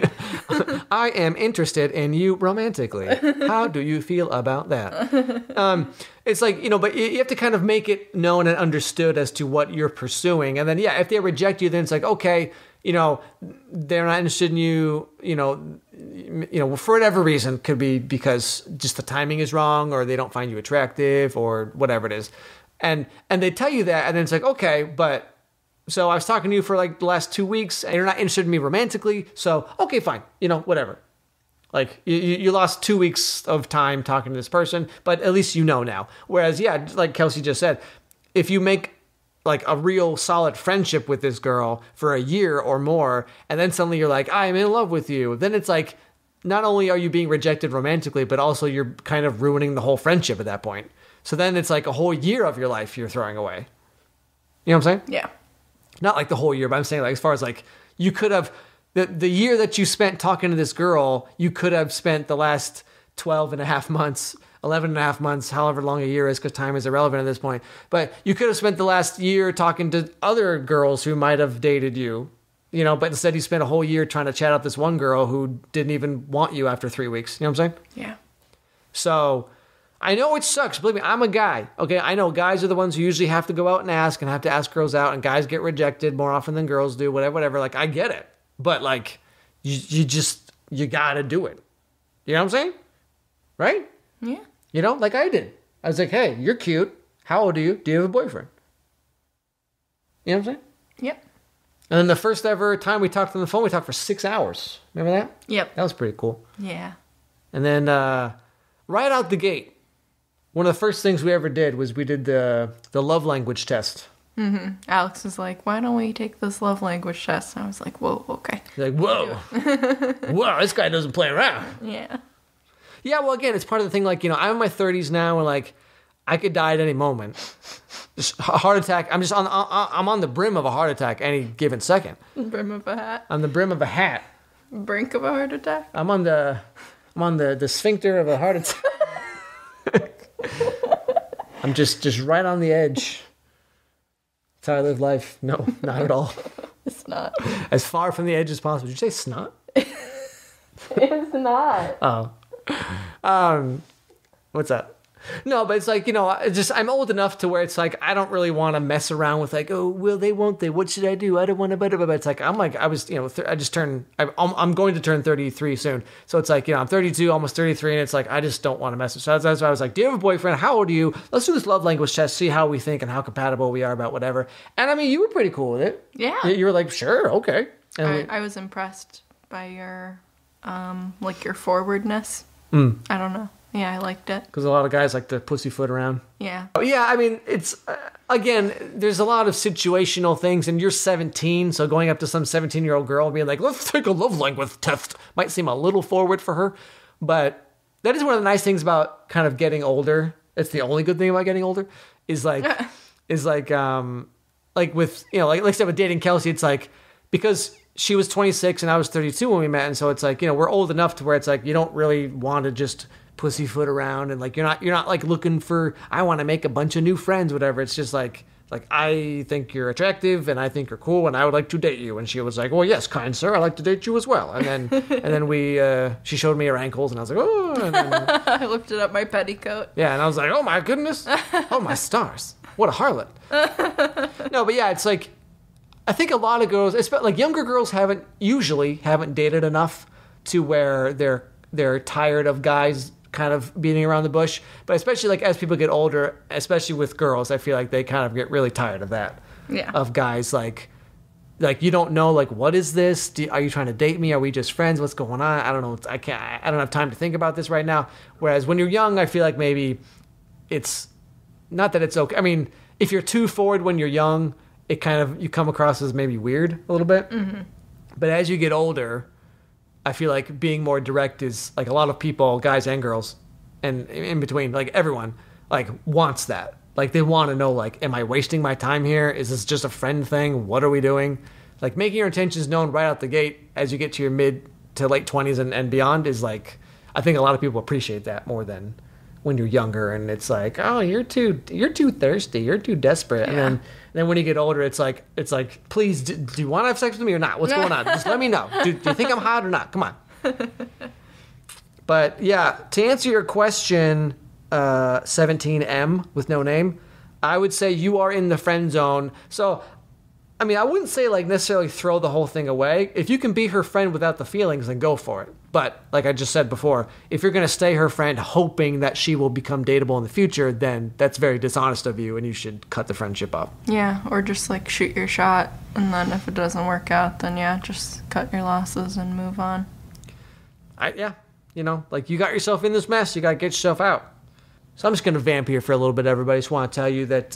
[SPEAKER 1] I am interested in you romantically. How do you feel about that? It's like, but you have to kind of make it known and understood as to what you're pursuing. And then, if they reject you, then it's like, okay, they're not interested in you, for whatever reason. Could be because just the timing is wrong, or they don't find you attractive, or whatever it is. And they tell you that, and then it's like, okay, but so I was talking to you for like the last 2 weeks, and you're not interested in me romantically, so okay, fine, whatever. Like you lost 2 weeks of time talking to this person, but at least now. Whereas, like Kelsey just said, if you make like a real solid friendship with this girl for a year or more, and then suddenly you're like, I'm in love with you, then it's like, not only are you being rejected romantically, but also you're kind of ruining the whole friendship at that point. So then it's like a whole year of your life you're throwing away. You know what I'm saying?
[SPEAKER 2] Yeah.
[SPEAKER 1] Not like the whole year, but I'm saying like as far as like you could have, the year that you spent talking to this girl, you could have spent the last 12 and a half months, 11 and a half months, however long a year is, because time is irrelevant at this point. But you could have spent the last year talking to other girls who might have dated you, but instead you spent a whole year trying to chat up this one girl who didn't even want you after 3 weeks. You know what I'm saying?
[SPEAKER 2] Yeah.
[SPEAKER 1] So I know it sucks. Believe me, I'm a guy. Okay, I know guys are the ones who usually have to go out and have to ask girls out, and guys get rejected more often than girls do, whatever. Like, I get it. But like, you gotta do it. You know what I'm saying? Right?
[SPEAKER 2] Yeah.
[SPEAKER 1] Like I did. I was like, hey, you're cute. How old are you? Do you have a boyfriend? You know what I'm saying?
[SPEAKER 2] Yep.
[SPEAKER 1] And then the first ever time we talked on the phone, we talked for 6 hours. Remember that?
[SPEAKER 2] Yep.
[SPEAKER 1] That was pretty cool.
[SPEAKER 2] Yeah.
[SPEAKER 1] And then right out the gate, one of the first things we ever did was we did the love language test.
[SPEAKER 2] Mm-hmm. Alex was like, why don't we take this love language test? And I was like, whoa, okay.
[SPEAKER 1] Like, whoa. Whoa, this guy doesn't play around.
[SPEAKER 2] Yeah.
[SPEAKER 1] Yeah, well, again, it's part of the thing, like, I'm in my 30s now, and, like, I could die at any moment. Just a heart attack. I'm on the brim of a heart attack any given second.
[SPEAKER 2] Brim of a hat.
[SPEAKER 1] On the brim of a hat.
[SPEAKER 2] Brink of a heart attack.
[SPEAKER 1] I'm on the sphincter of a heart attack. I'm just right on the edge. That's how I live life. No, not at all.
[SPEAKER 2] It's not.
[SPEAKER 1] As far from the edge as possible. Did you say snot?
[SPEAKER 2] It's not.
[SPEAKER 1] Oh. What's that? No, but it's like, I'm old enough to where it's like, I don't really want to mess around with like, oh, will they, won't they? What should I do? I don't want to, but it's like, I'm like, I was, I just turned, I'm going to turn 33 soon. So it's like, I'm 32, almost 33. And it's like, I just don't want to mess with. So that's why I was like, do you have a boyfriend? How old are you? Let's do this love language test, see how we think and how compatible we are about whatever. And I mean, you were pretty cool with it.
[SPEAKER 2] Yeah.
[SPEAKER 1] You were like, sure. Okay. And
[SPEAKER 2] I was impressed by your, like your forwardness. I don't know. Yeah, I liked it.
[SPEAKER 1] Because a lot of guys like to pussyfoot around.
[SPEAKER 2] Yeah.
[SPEAKER 1] Yeah, I mean, it's, again, there's a lot of situational things, and you're 17, so going up to some 17-year-old girl and being like, let's take a love language test, might seem a little forward for her. But that is one of the nice things about kind of getting older. It's the only good thing about getting older, is like, like with, like I said, with dating Kelsey, it's like, because she was 26 and I was 32 when we met, and so it's like, we're old enough to where it's like you don't really want to just pussyfoot around, and like you're not like looking for, I want to make a bunch of new friends, whatever. It's just like I think you're attractive and I think you're cool and I would like to date you. And she was like, well, yes, kind sir, I'd like to date you as well. And then she showed me her ankles and I was like, oh. And then,
[SPEAKER 2] I lifted up my petticoat.
[SPEAKER 1] Yeah, and I was like, oh my goodness, oh my stars, what a harlot. No, but yeah, it's like, I think a lot of girls, especially like younger girls, haven't dated enough to where they're tired of guys kind of beating around the bush. But especially like as people get older, especially with girls, I feel like they kind of get really tired of that.
[SPEAKER 2] Yeah.
[SPEAKER 1] Of guys like you don't know, like, what is this? Are you trying to date me? Are we just friends? What's going on? I don't know. I don't have time to think about this right now. Whereas when you're young, I feel like maybe it's not that it's okay. I mean, if you're too forward when you're young, it kind of, you come across as maybe weird a little bit. Mm-hmm. But as you get older, I feel like being more direct is, like, a lot of people, guys and girls, and in between, like, everyone, like, wants that. Like, they want to know, like, am I wasting my time here? Is this just a friend thing? What are we doing? Like, making your intentions known right out the gate as you get to your mid to late 20s and beyond is, like, I think a lot of people appreciate that more than when you're younger, and it's like, oh, you're too thirsty, you're too desperate. Yeah. And then when you get older, it's like, please, do you want to have sex with me or not? What's going on? Just let me know. Do you think I'm hot or not? Come on. But yeah, to answer your question, 17M with no name, I would say you are in the friend zone. So, I mean, I wouldn't say like necessarily throw the whole thing away. If you can be her friend without the feelings, then go for it. But like I just said before, if you're going to stay her friend hoping that she will become dateable in the future, then that's very dishonest of you and you should cut the friendship off.
[SPEAKER 2] Yeah, or just like shoot your shot, and then if it doesn't work out, then yeah, just cut your losses and move on. Yeah,
[SPEAKER 1] like you got yourself in this mess, you got to get yourself out. So I'm just going to vamp here for a little bit, everybody. Just want to tell you that,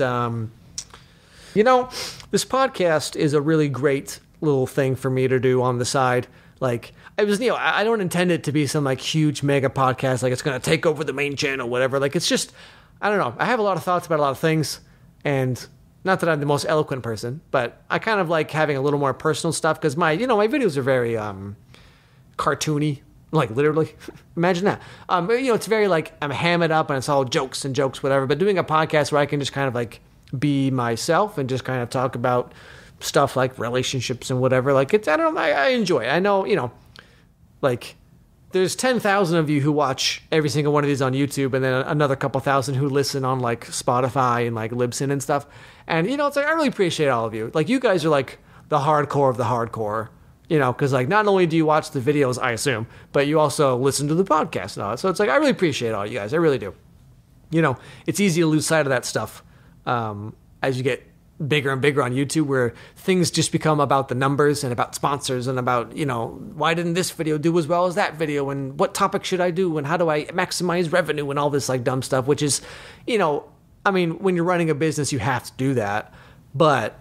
[SPEAKER 1] this podcast is a really great little thing for me to do on the side. Like, I don't intend it to be some like huge mega podcast, like it's going to take over the main channel, whatever. Like, it's just, I don't know. I have a lot of thoughts about a lot of things, and not that I'm the most eloquent person, but I kind of like having a little more personal stuff because my videos are very cartoony, like literally. Imagine that. It's very like I'm hammered up and it's all jokes, whatever. But doing a podcast where I can just kind of like be myself and just kind of talk about stuff like relationships and whatever, like it's, I don't know, I enjoy it. I know, like there's 10,000 of you who watch every single one of these on YouTube, and then another couple thousand who listen on like Spotify and like Libsyn and stuff. And it's like I really appreciate all of you. Like you guys are like the hardcore of the hardcore, because like not only do you watch the videos, I assume, but you also listen to the podcast and all that. So it's like I really appreciate all you guys. I really do. It's easy to lose sight of that stuff as you get bigger and bigger on YouTube, where things just become about the numbers and about sponsors and about, why didn't this video do as well as that video, and what topic should I do, and how do I maximize revenue, and all this like dumb stuff, which is, I mean, when you're running a business, you have to do that, but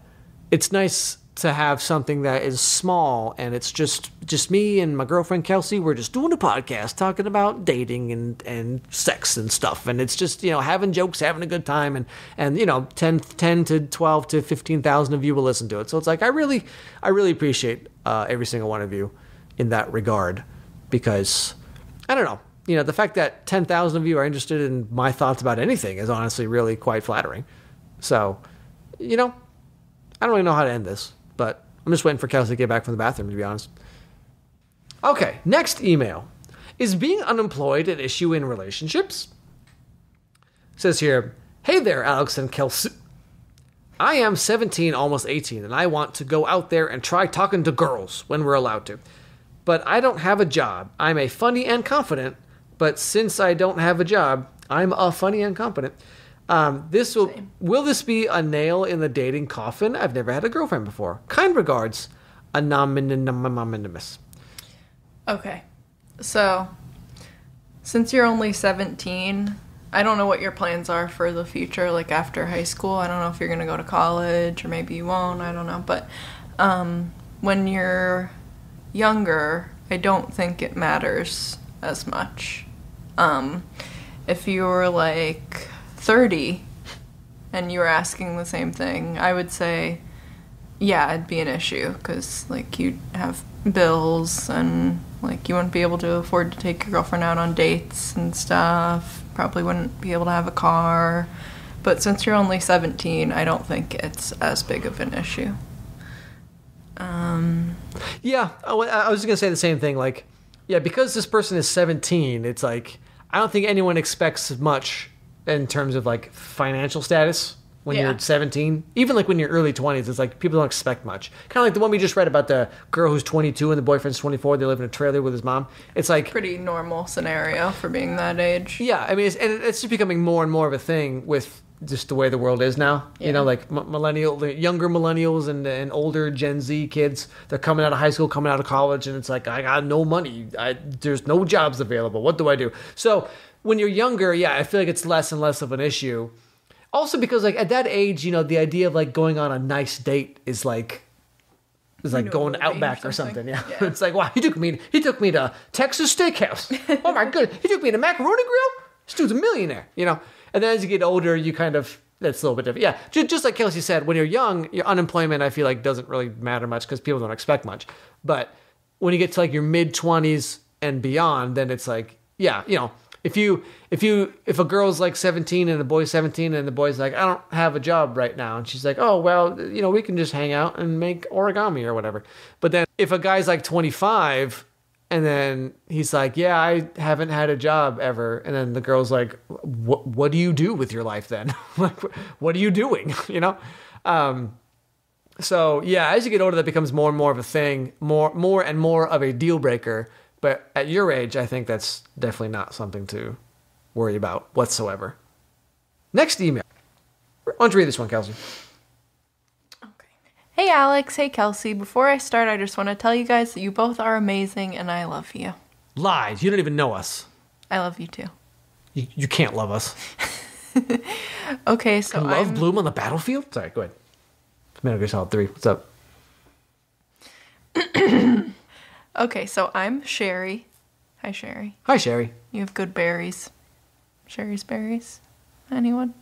[SPEAKER 1] it's nice to have something that is small and it's just me and my girlfriend Kelsey. We're just doing a podcast talking about dating and sex and stuff, and it's just having jokes, having a good time, and 10 to 12 to 15,000 of you will listen to it. So it's like I really appreciate every single one of you in that regard, because I don't know, the fact that 10,000 of you are interested in my thoughts about anything is honestly really quite flattering. So I don't really know how to end this, but I'm just waiting for Kelsey to get back from the bathroom, to be honest. Okay, next email. Is being unemployed an issue in relationships? It says here, hey there, Alex and Kelsey. I am 17, almost 18, and I want to go out there and try talking to girls when we're allowed to. But I don't have a job. I'm a funny and confident, but since I don't have a job, I'm a funny and confident. Will this be a nail in the dating coffin? I've never had a girlfriend before. Kind regards, anonymous.
[SPEAKER 2] Okay, so since you're only 17, I don't know what your plans are for the future, like after high school. I don't know if you're gonna go to college or maybe you won't. I don't know, but when you're younger, I don't think it matters as much. If you're like 30 and you were asking the same thing, I would say, yeah, it'd be an issue because, like, you'd have bills and, like, you wouldn't be able to afford to take your girlfriend out on dates and stuff. Probably wouldn't be able to have a car. But since you're only 17, I don't think it's as big of an issue.
[SPEAKER 1] Yeah, I was just going to say the same thing. Like, yeah, because this person is 17, it's like, I don't think anyone expects much in terms of, like, financial status when you're 17. Even, like, when you're early 20s, it's like, people don't expect much. Kind of like the one we just read about the girl who's 22 and the boyfriend's 24. They live in a trailer with his mom. It's like...
[SPEAKER 2] Pretty normal scenario for being that age.
[SPEAKER 1] Yeah, I mean, it's just becoming more and more of a thing with just the way the world is now. Yeah. You know, like younger millennials and older Gen Z kids, they're coming out of high school, coming out of college, and it's like, I got no money. There's no jobs available. What do I do? So when you're younger, yeah, I feel like it's less and less of an issue. Also because, like, at that age, you know, the idea of, like, going on a nice date is like going Outback or something. Yeah. It's like, wow, he took me to Texas Steakhouse. Oh my goodness, he took me to Macaroni Grill. This dude's a millionaire, you know. And then as you get older, you kind of, that's a little bit different. Yeah, just like Kelsey said, when you're young, your unemployment, I feel like, doesn't really matter much because people don't expect much. But when you get to, like, your mid-20s and beyond, then it's like, yeah, you know, if a girl's like 17 and a boy's 17 and the boy's like, I don't have a job right now, and she's like, oh, well, you know, we can just hang out and make origami or whatever. But then if a guy's like 25... And then he's like, yeah, I haven't had a job ever. And then the girl's like, what do you do with your life then? Like, what are you doing? You know? So, yeah, as you get older, that becomes more and more of a thing, more and more of a deal breaker. But at your age, I think that's definitely not something to worry about whatsoever. Next email. Why don't you read this one, Kelsey?
[SPEAKER 2] Hey Alex, hey Kelsey. Before I start, I just want to tell you guys that you both are amazing and I love you.
[SPEAKER 1] Lies. You don't even know us.
[SPEAKER 2] I love you too.
[SPEAKER 1] You can't love us.
[SPEAKER 2] Okay, so
[SPEAKER 1] Can love bloom on the battlefield? Sorry, go ahead. Metal Gear Solid 3. What's up?
[SPEAKER 2] Okay, so I'm Sherry. Hi, Sherry.
[SPEAKER 1] Hi, Sherry.
[SPEAKER 2] You have good berries. Sherry's berries? Anyone?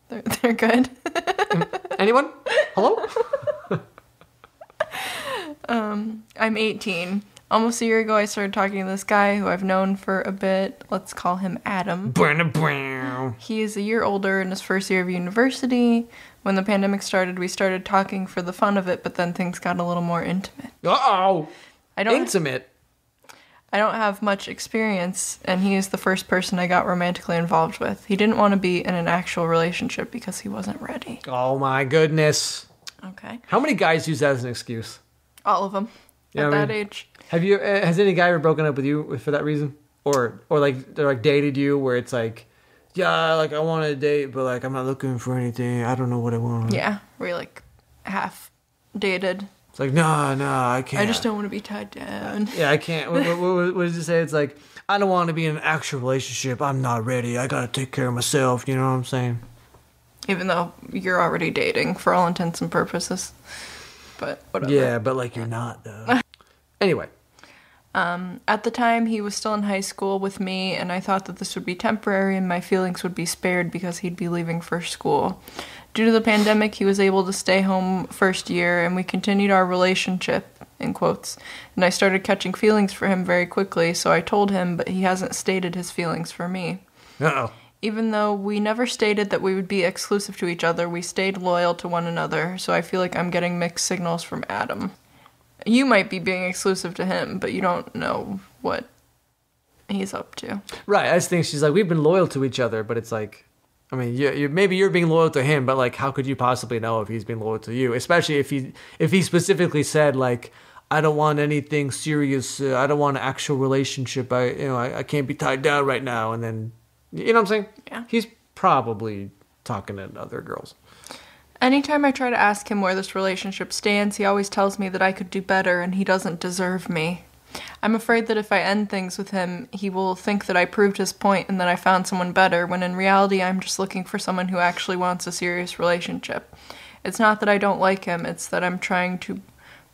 [SPEAKER 2] They're good.
[SPEAKER 1] Anyone? Hello?
[SPEAKER 2] I'm 18. Almost a year ago, I started talking to this guy who I've known for a bit. Let's call him Adam. He is a year older in his first year of university. When the pandemic started, we started talking for the fun of it, but then things got a little more intimate.
[SPEAKER 1] Uh-oh! Intimate?
[SPEAKER 2] I don't have much experience, and he is the first person I got romantically involved with. He didn't want to be in an actual relationship because he wasn't ready.
[SPEAKER 1] Oh my goodness.
[SPEAKER 2] Okay.
[SPEAKER 1] How many guys use that as an excuse?
[SPEAKER 2] All of them. At that age.
[SPEAKER 1] Has any guy ever broken up with you for that reason? Or like, they're like dated you where it's like, yeah, like I want to date, but like I'm not looking for anything. I don't know what I want.
[SPEAKER 2] Yeah, we're like half dated.
[SPEAKER 1] It's like, no, I can't.
[SPEAKER 2] I just don't want to be tied down.
[SPEAKER 1] Yeah, I can't. What does it say? It's like, I don't want to be in an actual relationship. I'm not ready. I got to take care of myself. You know what I'm saying?
[SPEAKER 2] Even though you're already dating for all intents and purposes. But whatever.
[SPEAKER 1] Yeah, but like you're not, though. Anyway.
[SPEAKER 2] At the time, he was still in high school with me, and I thought that this would be temporary and my feelings would be spared because he'd be leaving for school. Due to the pandemic, he was able to stay home first year, and we continued our relationship, in quotes, and I started catching feelings for him very quickly, so I told him, but he hasn't stated his feelings for me.
[SPEAKER 1] Uh-oh.
[SPEAKER 2] Even though we never stated that we would be exclusive to each other, we stayed loyal to one another, so I feel like I'm getting mixed signals from Adam. You might be being exclusive to him, but you don't know what he's up to. Right,
[SPEAKER 1] I just think she's like, we've been loyal to each other, but it's like, I mean, maybe you're being loyal to him, but like, how could you possibly know if he's being loyal to you? Especially if he specifically said like, I don't want anything serious. I don't want an actual relationship. I can't be tied down right now. And then, you know what I'm saying?
[SPEAKER 2] Yeah.
[SPEAKER 1] He's probably talking to other girls.
[SPEAKER 2] Anytime I try to ask him where this relationship stands, he always tells me that I could do better and he doesn't deserve me. I'm afraid that if I end things with him, he will think that I proved his point and that I found someone better, when in reality I'm just looking for someone who actually wants a serious relationship. It's not that I don't like him, it's that I'm trying to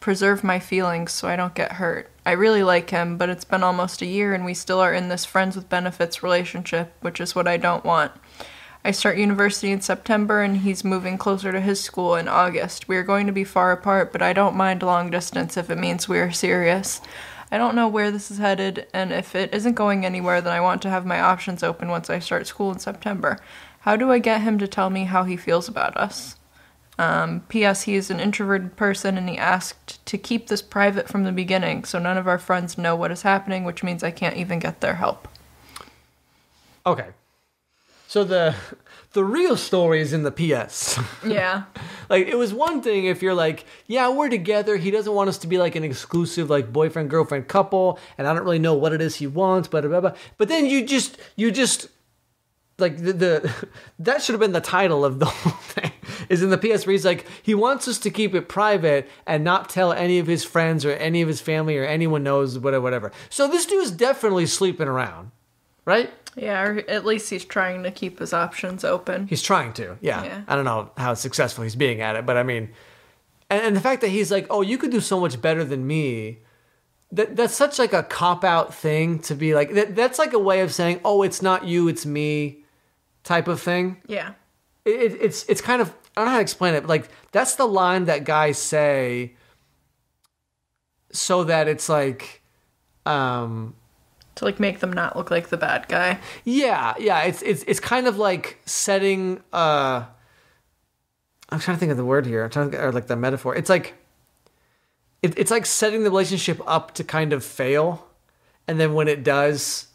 [SPEAKER 2] preserve my feelings so I don't get hurt. I really like him, but it's been almost a year and we still are in this friends with benefits relationship, which is what I don't want. I start university in September and he's moving closer to his school in August. We are going to be far apart, but I don't mind long distance if it means we are serious. I don't know where this is headed, and if it isn't going anywhere, then I want to have my options open once I start school in September. How do I get him to tell me how he feels about us? P.S. He is an introverted person, and he asked to keep this private from the beginning, so none of our friends know what is happening, which means I can't even get their help.
[SPEAKER 1] Okay. So the real story is in the P.S.
[SPEAKER 2] Yeah.
[SPEAKER 1] Like, it was one thing if you're like, yeah, we're together. He doesn't want us to be like an exclusive, like, boyfriend-girlfriend couple, and I don't really know what it is he wants, blah, blah, blah. But then you just like, that should have been the title of the whole thing, is in the PS where he's like, he wants us to keep it private and not tell any of his friends or any of his family or anyone knows, whatever. So this dude's definitely sleeping around, right?
[SPEAKER 2] Yeah, or at least he's trying to keep his options open.
[SPEAKER 1] He's trying to, yeah. I don't know how successful he's being at it, but I mean, and the fact that he's like, oh, you could do so much better than me, that's such like a cop-out thing to be like, that's like a way of saying, oh, it's not you, it's me type of thing.
[SPEAKER 2] Yeah.
[SPEAKER 1] It's kind of, I don't know how to explain it, but like, that's the line that guys say so that it's like,
[SPEAKER 2] to like make them not look like the bad guy.
[SPEAKER 1] Yeah. It's kind of like setting. I'm trying to think of the word here. Or like the metaphor. It's like, it's like setting the relationship up to kind of fail, and then when it does,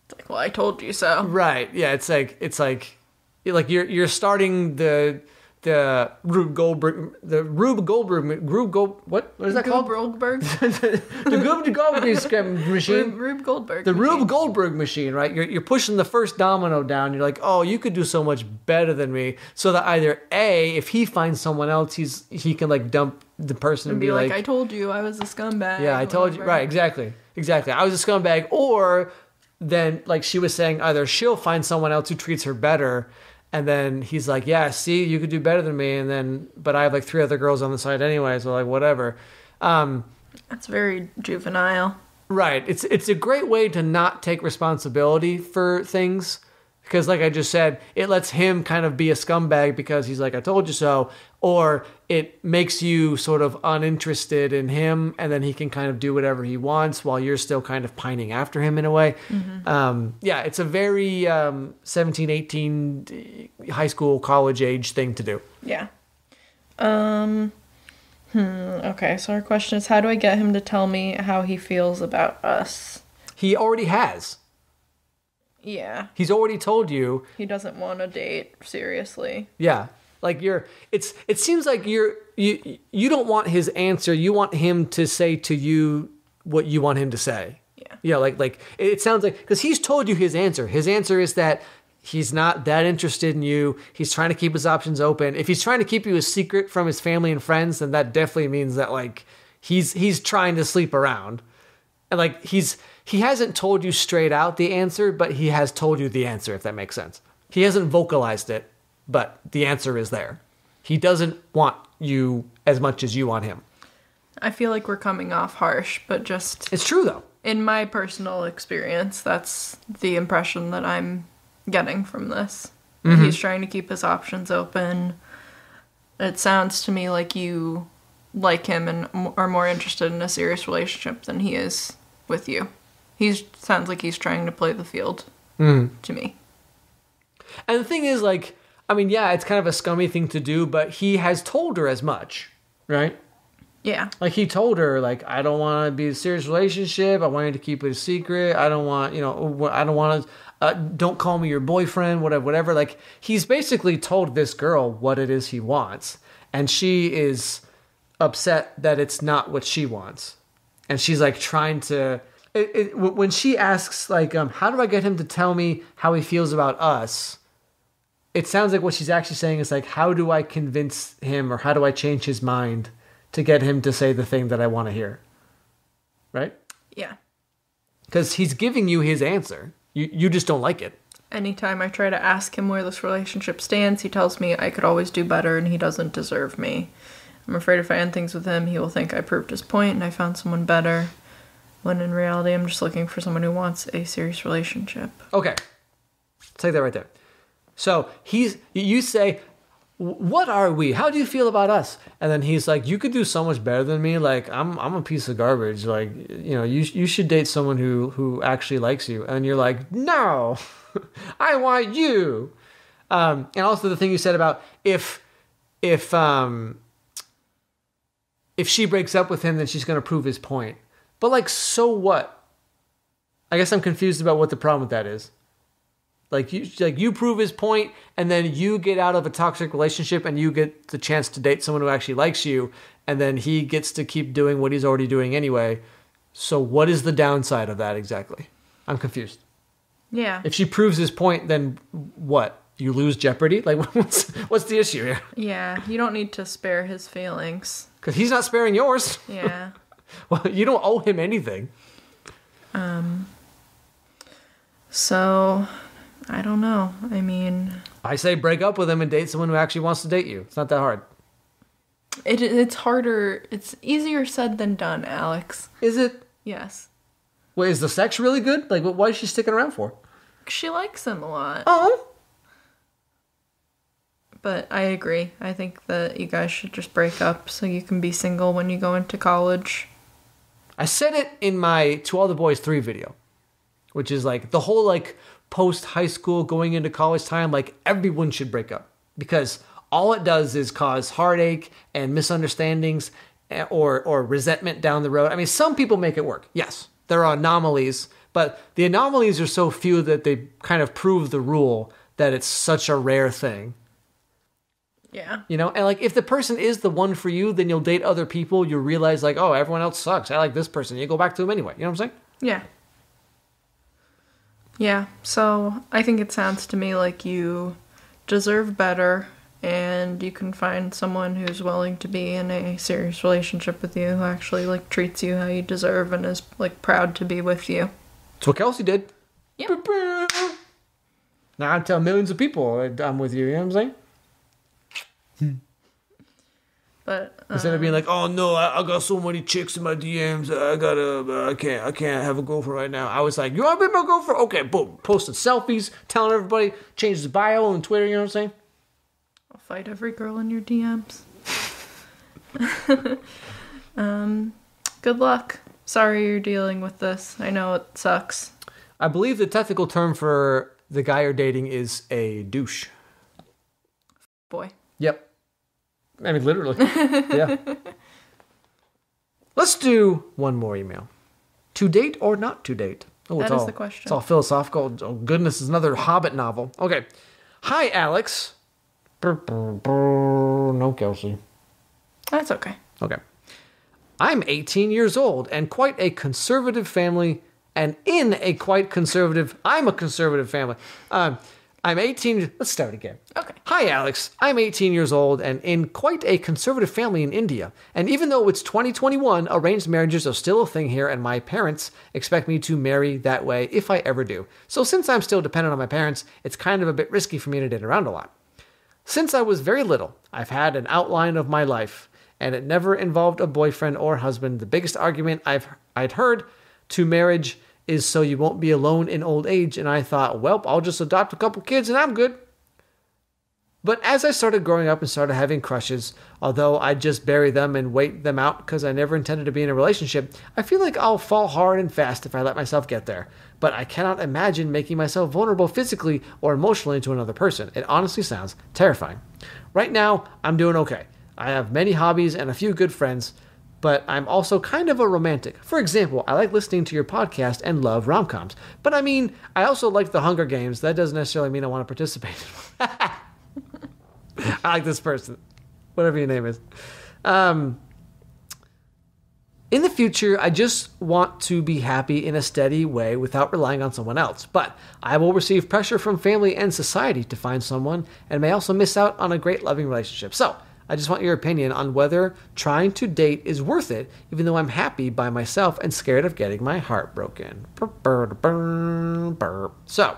[SPEAKER 2] it's like, well, I told you so.
[SPEAKER 1] Right. Yeah. It's like you're starting the Rube Goldberg, what is that called?
[SPEAKER 2] Goldberg.
[SPEAKER 1] the Rube Goldberg machine.
[SPEAKER 2] Rube Goldberg.
[SPEAKER 1] The Rube Goldberg machine, right? You're pushing the first domino down. You're like, oh, you could do so much better than me. So that either A, if he finds someone else, he can like dump the person and be like,
[SPEAKER 2] I told you I was a scumbag.
[SPEAKER 1] Yeah, I told you. Right, exactly. I was a scumbag. Or then, like she was saying, either she'll find someone else who treats her better. And then he's like, yeah, see, you could do better than me. But I have like 3 other girls on the side anyway, so like whatever.
[SPEAKER 2] That's very juvenile.
[SPEAKER 1] Right. It's a great way to not take responsibility for things. Because like I just said, it lets him kind of be a scumbag because he's like, I told you so. Or it makes you sort of uninterested in him, and then he can kind of do whatever he wants while you're still kind of pining after him in a way. Mm-hmm. Yeah, it's a very 17, 18, high school, college age thing to do.
[SPEAKER 2] Yeah. Okay, so our question is, how do I get him to tell me how he feels about us?
[SPEAKER 1] He already has.
[SPEAKER 2] Yeah.
[SPEAKER 1] He's already told you.
[SPEAKER 2] He doesn't want to date seriously.
[SPEAKER 1] Yeah. Like it seems like you don't want his answer. You want him to say to you what you want him to say.
[SPEAKER 2] Yeah.
[SPEAKER 1] Yeah. Like it sounds like, because he's told you his answer. His answer is that he's not that interested in you. He's trying to keep his options open. If he's trying to keep you a secret from his family and friends, then that definitely means that like he's trying to sleep around. And like he hasn't told you straight out the answer, but he has told you the answer, if that makes sense. He hasn't vocalized it, but the answer is there. He doesn't want you as much as you want him.
[SPEAKER 2] I feel like we're coming off harsh, but just...
[SPEAKER 1] It's true, though.
[SPEAKER 2] In my personal experience, that's the impression that I'm getting from this. Mm-hmm. He's trying to keep his options open. It sounds to me like you like him and are more interested in a serious relationship than he is with you. Sounds like he's trying to play the field to me.
[SPEAKER 1] And the thing is, like, I mean, yeah, it's kind of a scummy thing to do, but he has told her as much, right?
[SPEAKER 2] Yeah.
[SPEAKER 1] Like, he told her, like, I don't want to be in a serious relationship. I want you to keep it a secret. I don't want, I don't want to, don't call me your boyfriend, whatever. Like, he's basically told this girl what it is he wants. And she is upset that it's not what she wants. And she's, like, trying to... when she asks, like, how do I get him to tell me how he feels about us? It sounds like what she's actually saying is, like, how do I convince him or how do I change his mind to get him to say the thing that I want to hear? Right?
[SPEAKER 2] Yeah.
[SPEAKER 1] Because he's giving you his answer. You just don't like it.
[SPEAKER 2] Anytime I try to ask him where this relationship stands, he tells me I could always do better and he doesn't deserve me. I'm afraid if I end things with him, he will think I proved his point and I found someone better. When in reality, I'm just looking for someone who wants a serious relationship.
[SPEAKER 1] Okay. Take that right there. So you say, what are we? How do you feel about us? And then he's like, you could do so much better than me. Like, I'm a piece of garbage. Like, you should date someone who actually likes you. And you're like, no, I want you. And also the thing you said about if she breaks up with him, then she's going to prove his point. But like, so what? I guess I'm confused about what the problem with that is. Like you prove his point, and then you get out of a toxic relationship, and you get the chance to date someone who actually likes you, and then he gets to keep doing what he's already doing anyway. So what is the downside of that exactly? I'm confused.
[SPEAKER 2] Yeah.
[SPEAKER 1] If she proves his point, then what? You lose Jeopardy? Like, what's the issue here?
[SPEAKER 2] Yeah, you don't need to spare his feelings.
[SPEAKER 1] Because he's not sparing yours.
[SPEAKER 2] Yeah.
[SPEAKER 1] Well, you don't owe him anything.
[SPEAKER 2] So, I don't know. I mean...
[SPEAKER 1] I say break up with him and date someone who actually wants to date you. It's not that hard.
[SPEAKER 2] It's harder. It's easier said than done, Alex.
[SPEAKER 1] Is it?
[SPEAKER 2] Yes.
[SPEAKER 1] Wait, is the sex really good? Like, why is she sticking around for?
[SPEAKER 2] She likes him a lot.
[SPEAKER 1] Oh.
[SPEAKER 2] But I agree. I think that you guys should just break up so you can be single when you go into college.
[SPEAKER 1] I said it in my To All the Boys 3 video, which is like the whole like post-high school going into college time, like everyone should break up. Because all it does is cause heartache and misunderstandings or resentment down the road. I mean, some people make it work. Yes, there are anomalies, but the anomalies are so few that they kind of prove the rule that it's such a rare thing.
[SPEAKER 2] Yeah.
[SPEAKER 1] And like if the person is the one for you, then you'll date other people. You'll realize like, oh, everyone else sucks. I like this person. You go back to them anyway. You know what I'm saying?
[SPEAKER 2] Yeah. Yeah. So I think it sounds to me like you deserve better, and you can find someone who's willing to be in a serious relationship with you, who actually like treats you how you deserve and is like proud to be with you.
[SPEAKER 1] That's what Kelsey did.
[SPEAKER 2] Yep.
[SPEAKER 1] Now I tell millions of people I'm with you. You know what I'm saying?
[SPEAKER 2] But
[SPEAKER 1] instead of being like, oh no, I got so many chicks in my DMs, I can't have a girlfriend right now. I was like, you want to be my girlfriend? Okay, boom, posting selfies, telling everybody, change the bio on Twitter. You know what I'm saying?
[SPEAKER 2] I'll fight every girl in your DMs. Good luck. Sorry you're dealing with this. I know it sucks.
[SPEAKER 1] I believe the technical term for the guy you're dating is a douche.
[SPEAKER 2] Boy.
[SPEAKER 1] Yep. I mean, literally. Yeah. Let's do one more email. To date or not to date? Oh,
[SPEAKER 2] that is the question.
[SPEAKER 1] It's all philosophical. Oh, goodness, it's another Hobbit novel. Okay. Hi, Alex. No, Kelsey.
[SPEAKER 2] That's okay.
[SPEAKER 1] Okay. I'm 18 years old and quite a conservative family, and in a quite conservative... I'm a conservative family. I'm 18... Let's start again.
[SPEAKER 2] Okay.
[SPEAKER 1] Hi, Alex. I'm 18 years old and in quite a conservative family in India. And even though it's 2021, arranged marriages are still a thing here, and my parents expect me to marry that way if I ever do. So since I'm still dependent on my parents, it's kind of a bit risky for me to date around a lot. Since I was very little, I've had an outline of my life, and it never involved a boyfriend or husband. The biggest argument I'd heard to marriage is so you won't be alone in old age, and I thought, well, I'll just adopt a couple kids and I'm good. But as I started growing up and started having crushes, although I'd just bury them and wait them out because I never intended to be in a relationship, I feel like I'll fall hard and fast if I let myself get there. But I cannot imagine making myself vulnerable physically or emotionally to another person. It honestly sounds terrifying. Right now, I'm doing okay. I have many hobbies and a few good friends, but I'm also kind of a romantic. For example, I like listening to your podcast and love rom-coms. But I mean, I also like the Hunger Games. That doesn't necessarily mean I want to participate. I like this person. Whatever your name is. In the future, I just want to be happy in a steady way without relying on someone else. But I will receive pressure from family and society to find someone, and may also miss out on a great loving relationship. So, I just want your opinion on whether trying to date is worth it, even though I'm happy by myself and scared of getting my heart broken. So,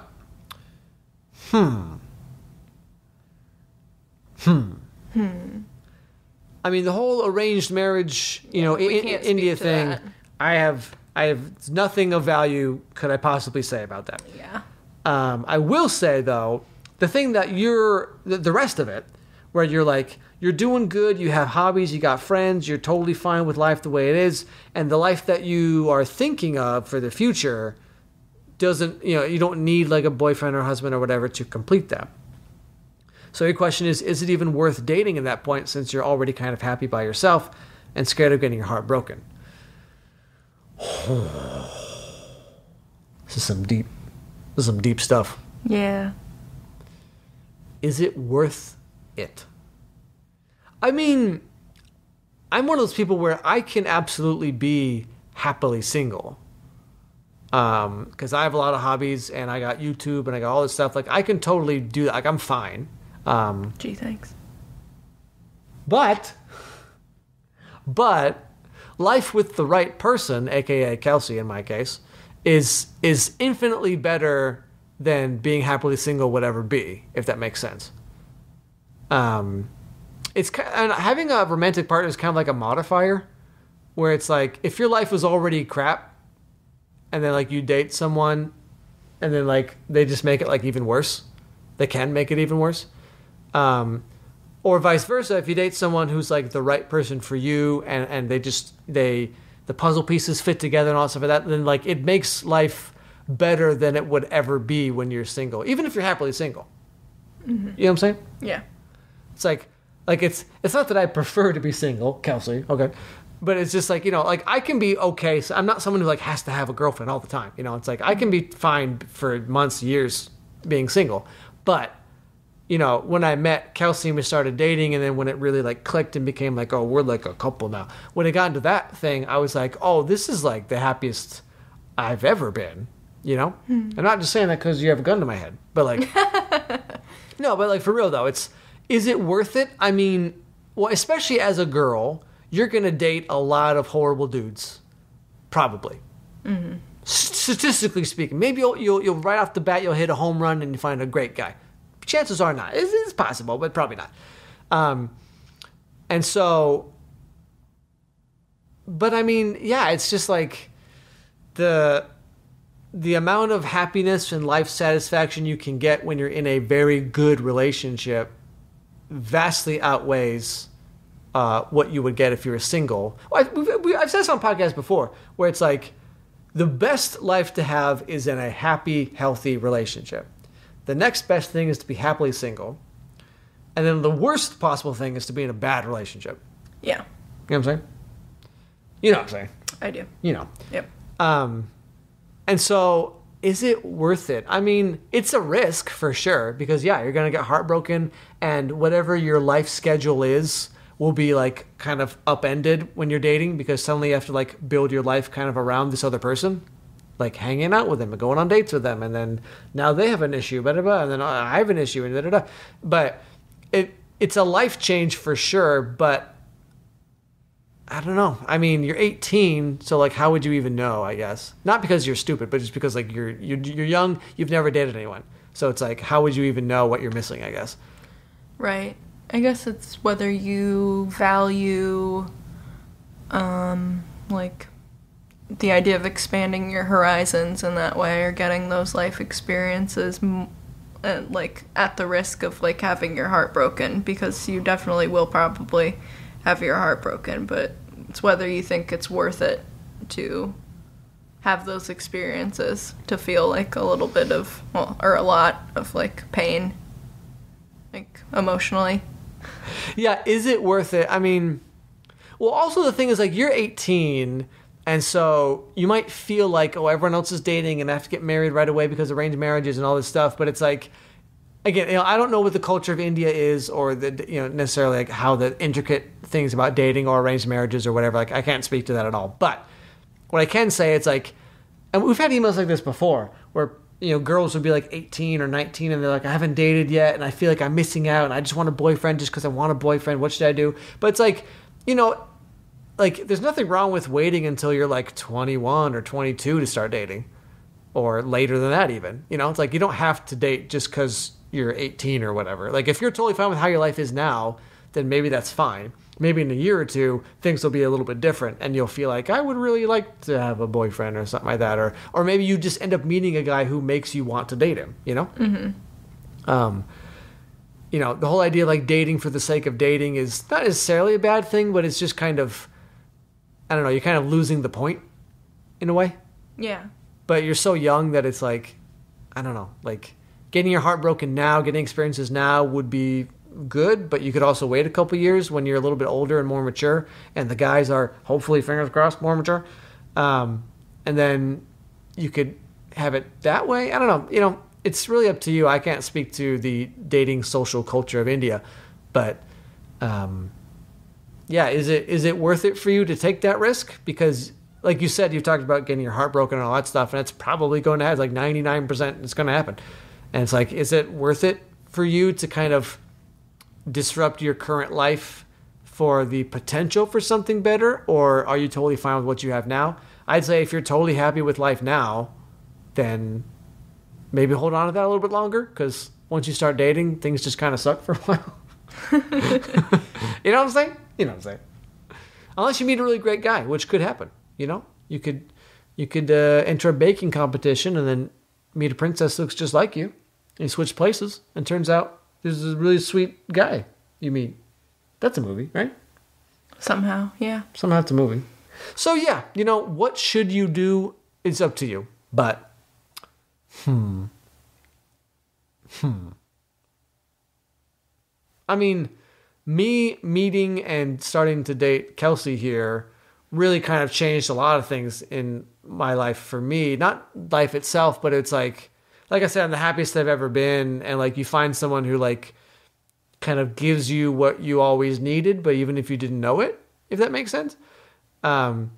[SPEAKER 1] I mean, the whole arranged marriage, India thing,
[SPEAKER 2] that.
[SPEAKER 1] I have nothing of value could I possibly say about that.
[SPEAKER 2] Yeah.
[SPEAKER 1] I will say, though, the thing that the rest of it, where you're like, you're doing good, you have hobbies, you got friends, you're totally fine with life the way it is, and the life that you are thinking of for the future doesn't, you don't need like a boyfriend or husband or whatever to complete that. So your question is it even worth dating at that point, since you're already kind of happy by yourself and scared of getting your heart broken? This is some deep stuff.
[SPEAKER 2] Yeah.
[SPEAKER 1] Is it worth it? I mean, I'm one of those people where I can absolutely be happily single. Because I have a lot of hobbies and I got YouTube and I got all this stuff. Like, I can totally do that. Like, I'm fine.
[SPEAKER 2] Gee, thanks.
[SPEAKER 1] But life with the right person, aka Kelsey in my case, is infinitely better than being happily single would ever be, if that makes sense. It's and having a romantic partner is kind of like a modifier, where it's like, if your life was already crap, and then like you date someone, and then like they just make it like even worse. They can make it even worse. Or vice versa, if you date someone who's like the right person for you, and the puzzle pieces fit together and all stuff like that, then like it makes life better than it would ever be when you're single, even if you're happily single. Mm-hmm. You know what I'm saying?
[SPEAKER 2] Yeah.
[SPEAKER 1] It's like it's not that I prefer to be single, Kelsey, okay, but it's just like, like I can be okay. So I'm not someone who like has to have a girlfriend all the time. It's like I can be fine for months, years being single, but when I met Kelsey and we started dating, and then when it really like clicked and became like, oh, we're like a couple now. When it got into that thing, I was like, oh, this is like the happiest I've ever been. I'm not just saying that because you have a gun to my head, but like, no, but like for real though, is it worth it? I mean, well, especially as a girl, you're gonna date a lot of horrible dudes, probably. Mm-hmm. Statistically speaking, maybe you'll right off the bat you'll hit a home run and you find a great guy. Chances are not. It's possible, but probably not. And so, but I mean, yeah, it's just like the amount of happiness and life satisfaction you can get when you're in a very good relationship vastly outweighs what you would get if you were single. I've said this on podcasts before, where it's like the best life to have is in a happy, healthy relationship. The next best thing is to be happily single. And then the worst possible thing is to be in a bad relationship.
[SPEAKER 2] Yeah.
[SPEAKER 1] You know what I'm saying? You know what I'm saying?
[SPEAKER 2] I do. Yep.
[SPEAKER 1] And so, is it worth it? I mean, it's a risk for sure, because yeah, you're going to get heartbroken, and whatever your life schedule is will be like kind of upended when you're dating, because suddenly you have to like build your life kind of around this other person. Like hanging out with them and going on dates with them, and then now they have an issue, blah, blah, blah, and then I have an issue, and da, da, da. But it's a life change for sure, but I don't know. I mean, you're 18, so like, how would you even know, I guess? Not because you're stupid, but just because like you're young, you've never dated anyone. So it's like, how would you even know what you're missing, I guess? Right.
[SPEAKER 2] I guess it's whether you value, like, the idea of expanding your horizons in that way, or getting those life experiences, like, at the risk of, like, having your heart broken, because you definitely will probably have your heart broken, but it's whether you think it's worth it to have those experiences, to feel, like, a little bit of, well, or a lot of, like, pain, like, emotionally.
[SPEAKER 1] Yeah, is it worth it? I mean, well, also the thing is, like, you're 18... And so you might feel like, oh, everyone else is dating and I have to get married right away because of arranged marriages and all this stuff. But it's like, again, I don't know what the culture of India is, or the necessarily like how the intricate things about dating or arranged marriages or whatever. Like, I can't speak to that at all. But what I can say, it's like, and we've had emails like this before, where girls would be like 18 or 19 and they're like, I haven't dated yet and I feel like I'm missing out and I just want a boyfriend just because I want a boyfriend. What should I do? But it's like, like, there's nothing wrong with waiting until you're like 21 or 22 to start dating, or later than that even. It's like, you don't have to date just because you're 18 or whatever. Like, if you're totally fine with how your life is now, then maybe that's fine. Maybe in a year or two, things will be a little bit different, and you'll feel like, I would really like to have a boyfriend or something like that. Or maybe you just end up meeting a guy who makes you want to date him, Mm-hmm. You know, the whole idea of like dating for the sake of dating is not necessarily a bad thing, but it's just kind of, I don't know, you're kind of losing the point in a way.
[SPEAKER 2] Yeah.
[SPEAKER 1] But you're so young that it's like, I don't know, like getting your heart broken now, getting experiences now would be good, but you could also wait a couple years when you're a little bit older and more mature, and the guys are, hopefully, fingers crossed, more mature. And then you could have it that way. I don't know. You know, it's really up to you. I can't speak to the dating social culture of India, but yeah, is it worth it for you to take that risk? Because like you said, you've talked about getting your heart broken and all that stuff, and it's probably going to happen. It's like 99% it's going to happen. And it's like, is it worth it for you to kind of disrupt your current life for the potential for something better, or are you totally fine with what you have now? I'd say if you're totally happy with life now, then maybe hold on to that a little bit longer, because once you start dating, things just kind of suck for a while. You know what I'm saying? You know what I'm saying. Unless you meet a really great guy, which could happen. You know, you could enter a baking competition and then meet a princess who looks just like you, and you switch places, and turns out there's a really sweet guy you meet. That's a movie, right?
[SPEAKER 2] Somehow, yeah.
[SPEAKER 1] Somehow it's a movie. So yeah, you know, what should you do? It's up to you. But, I mean, me meeting and starting to date Kelsey here really kind of changed a lot of things in my life for me. Not life itself, but it's like I said, I'm the happiest I've ever been. And like, you find someone who like kind of gives you what you always needed, but even if you didn't know it, if that makes sense. And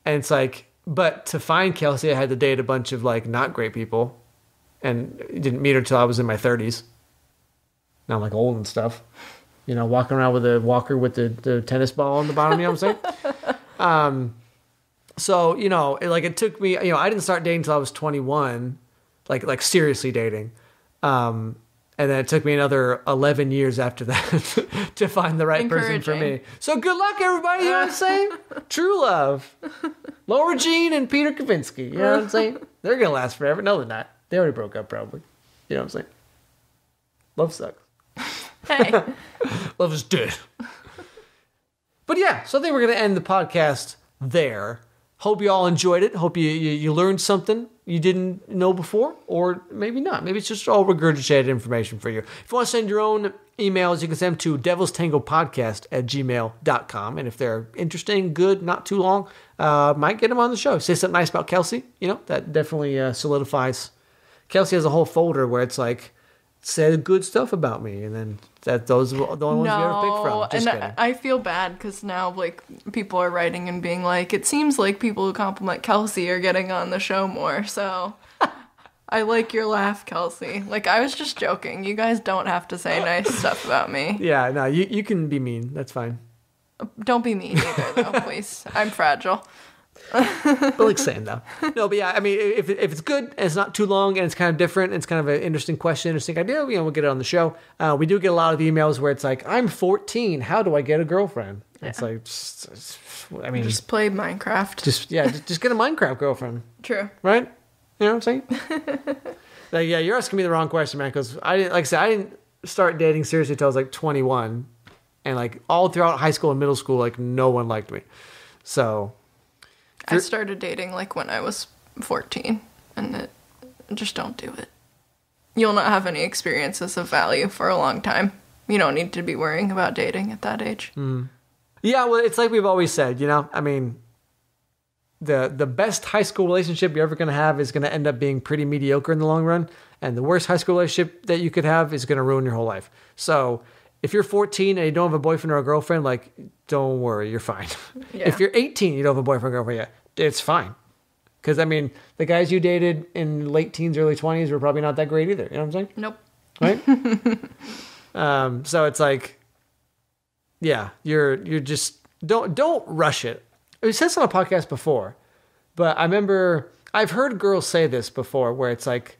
[SPEAKER 1] it's like, but to find Kelsey, I had to date a bunch of like not great people, and didn't meet her till I was in my 30s. Now I'm like old and stuff, you know, walking around with a walker with the tennis ball on the bottom. You know what I'm saying? So, you know, it took me, you know, I didn't start dating till I was 21, like seriously dating. And then it took me another 11 years after that to find the right person for me. So good luck, everybody. You know what I'm saying? True love. Laura Jean and Peter Kavinsky. You know what I'm saying? They're going to last forever. No, they're not. They already broke up, probably. You know what I'm saying? Love sucks.
[SPEAKER 2] Hey.
[SPEAKER 1] Love is dead. But yeah, so I think we're going to end the podcast there. Hope you all enjoyed it. Hope you learned something you didn't know before, or maybe not. Maybe it's just all regurgitated information for you. If you want to send your own emails, you can send them to devilstangopodcast@gmail.com. And if they're interesting, good, not too long, might get them on the show. Say something nice about Kelsey. You know, that definitely solidifies. Kelsey has a whole folder where it's like, said good stuff about me, and then those are the only ones you ever pick from. Just kidding.
[SPEAKER 2] I feel bad because now like people are writing and being like, it seems like people who compliment Kelsey are getting on the show more. So I like your laugh, Kelsey. Like, I was just joking. You guys don't have to say nice stuff about me.
[SPEAKER 1] Yeah, no, you can be mean. That's fine.
[SPEAKER 2] Don't be mean either, though, please. I'm fragile.
[SPEAKER 1] But like saying though. No, but yeah, I mean, if it's good and it's not too long and it's kind of different, and it's kind of an interesting question, interesting idea, you know, we'll get it on the show. We do get a lot of emails where it's like, I'm 14, how do I get a girlfriend? Yeah. It's like, I mean,
[SPEAKER 2] just play Minecraft.
[SPEAKER 1] Just get a Minecraft girlfriend.
[SPEAKER 2] True.
[SPEAKER 1] Right? You know what I'm saying? Like, yeah, you're asking me the wrong question, man, because I didn't start dating seriously until I was like 21, and like all throughout high school and middle school, like no one liked me. So
[SPEAKER 2] I started dating like when I was 14, and just don't do it. You'll not have any experiences of value for a long time. You don't need to be worrying about dating at that age. Mm.
[SPEAKER 1] Yeah, well, it's like we've always said, you know, I mean, the best high school relationship you're ever going to have is going to end up being pretty mediocre in the long run, and the worst high school relationship that you could have is going to ruin your whole life. So if you're 14 and you don't have a boyfriend or a girlfriend, like, don't worry, you're fine. Yeah. If you're 18, you don't have a boyfriend or girlfriend yet, it's fine. Because, I mean, the guys you dated in late teens, early 20s were probably not that great either. You know what I'm saying?
[SPEAKER 2] Nope.
[SPEAKER 1] Right? So it's like, yeah, you're just, don't rush it. We said this on a podcast before, but I remember, I've heard girls say this before, where it's like,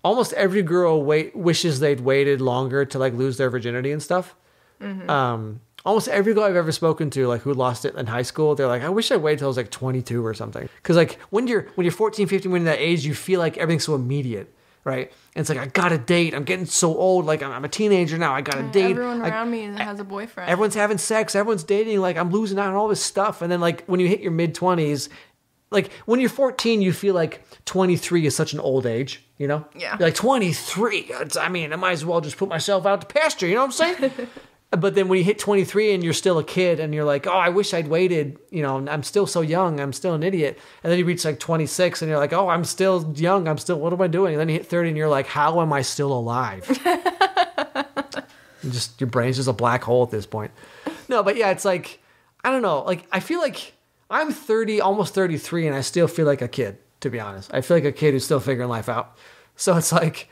[SPEAKER 1] almost every girl wishes they'd waited longer to like lose their virginity and stuff. Mm-hmm. Almost every girl I've ever spoken to, like who lost it in high school, they're like, I wish I waited till I was like 22 or something. Because like when you're 14, 15, when you're that age, you feel like everything's so immediate. right? And it's like, I gotta date. I'm getting so old. Like, I'm a teenager now. I gotta date.
[SPEAKER 2] Everyone around me has a boyfriend.
[SPEAKER 1] Everyone's having sex. Everyone's dating. Like, I'm losing out on all this stuff. And then, like, when you hit your mid-20s, like, when you're 14, you feel like 23 is such an old age, you know?
[SPEAKER 2] Yeah.
[SPEAKER 1] You're like, 23. I mean, I might as well just put myself out to pasture, you know what I'm saying? But then when you hit 23 and you're still a kid and you're like, oh, I wish I'd waited, you know, I'm still so young, I'm still an idiot. And then you reach like 26 and you're like, oh, I'm still young, what am I doing? And then you hit 30 and you're like, how am I still alive? Your brain's just a black hole at this point. No, but yeah, it's like, I don't know. Like, I feel like I'm 30, almost 33, and I still feel like a kid, to be honest. I feel like a kid who's still figuring life out. So it's like,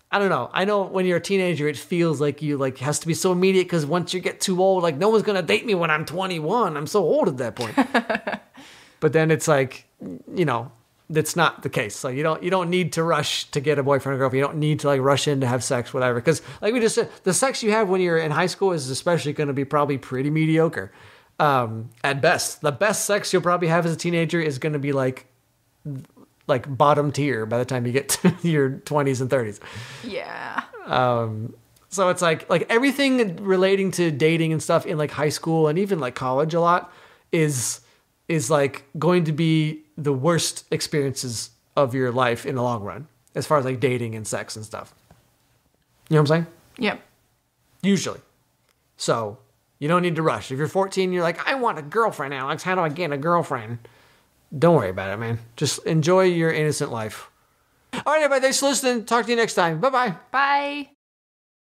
[SPEAKER 1] I don't know. I know when you're a teenager, it feels like you like has to be so immediate because once you get too old, like no one's gonna date me when I'm 21. I'm so old at that point. But then it's like, you know, that's not the case. Like you don't need to rush to get a boyfriend or girlfriend. You don't need to like rush in to have sex, whatever. Because like we just said, the sex you have when you're in high school is especially going to be probably pretty mediocre. At best, the best sex you'll probably have as a teenager is going to be like bottom tier by the time you get to your 20s and 30s.
[SPEAKER 2] Yeah.
[SPEAKER 1] So it's like everything relating to dating and stuff in like high school and even like college a lot is like going to be the worst experiences of your life in the long run as far as like dating and sex and stuff. You know what I'm saying?
[SPEAKER 2] Yep.
[SPEAKER 1] Usually. So you don't need to rush. If you're 14, you're like, I want a girlfriend, Alex. How do I get a girlfriend? Don't worry about it, man. Just enjoy your innocent life. All right, everybody. Thanks for listening. Talk to you next time. Bye-bye.
[SPEAKER 2] Bye.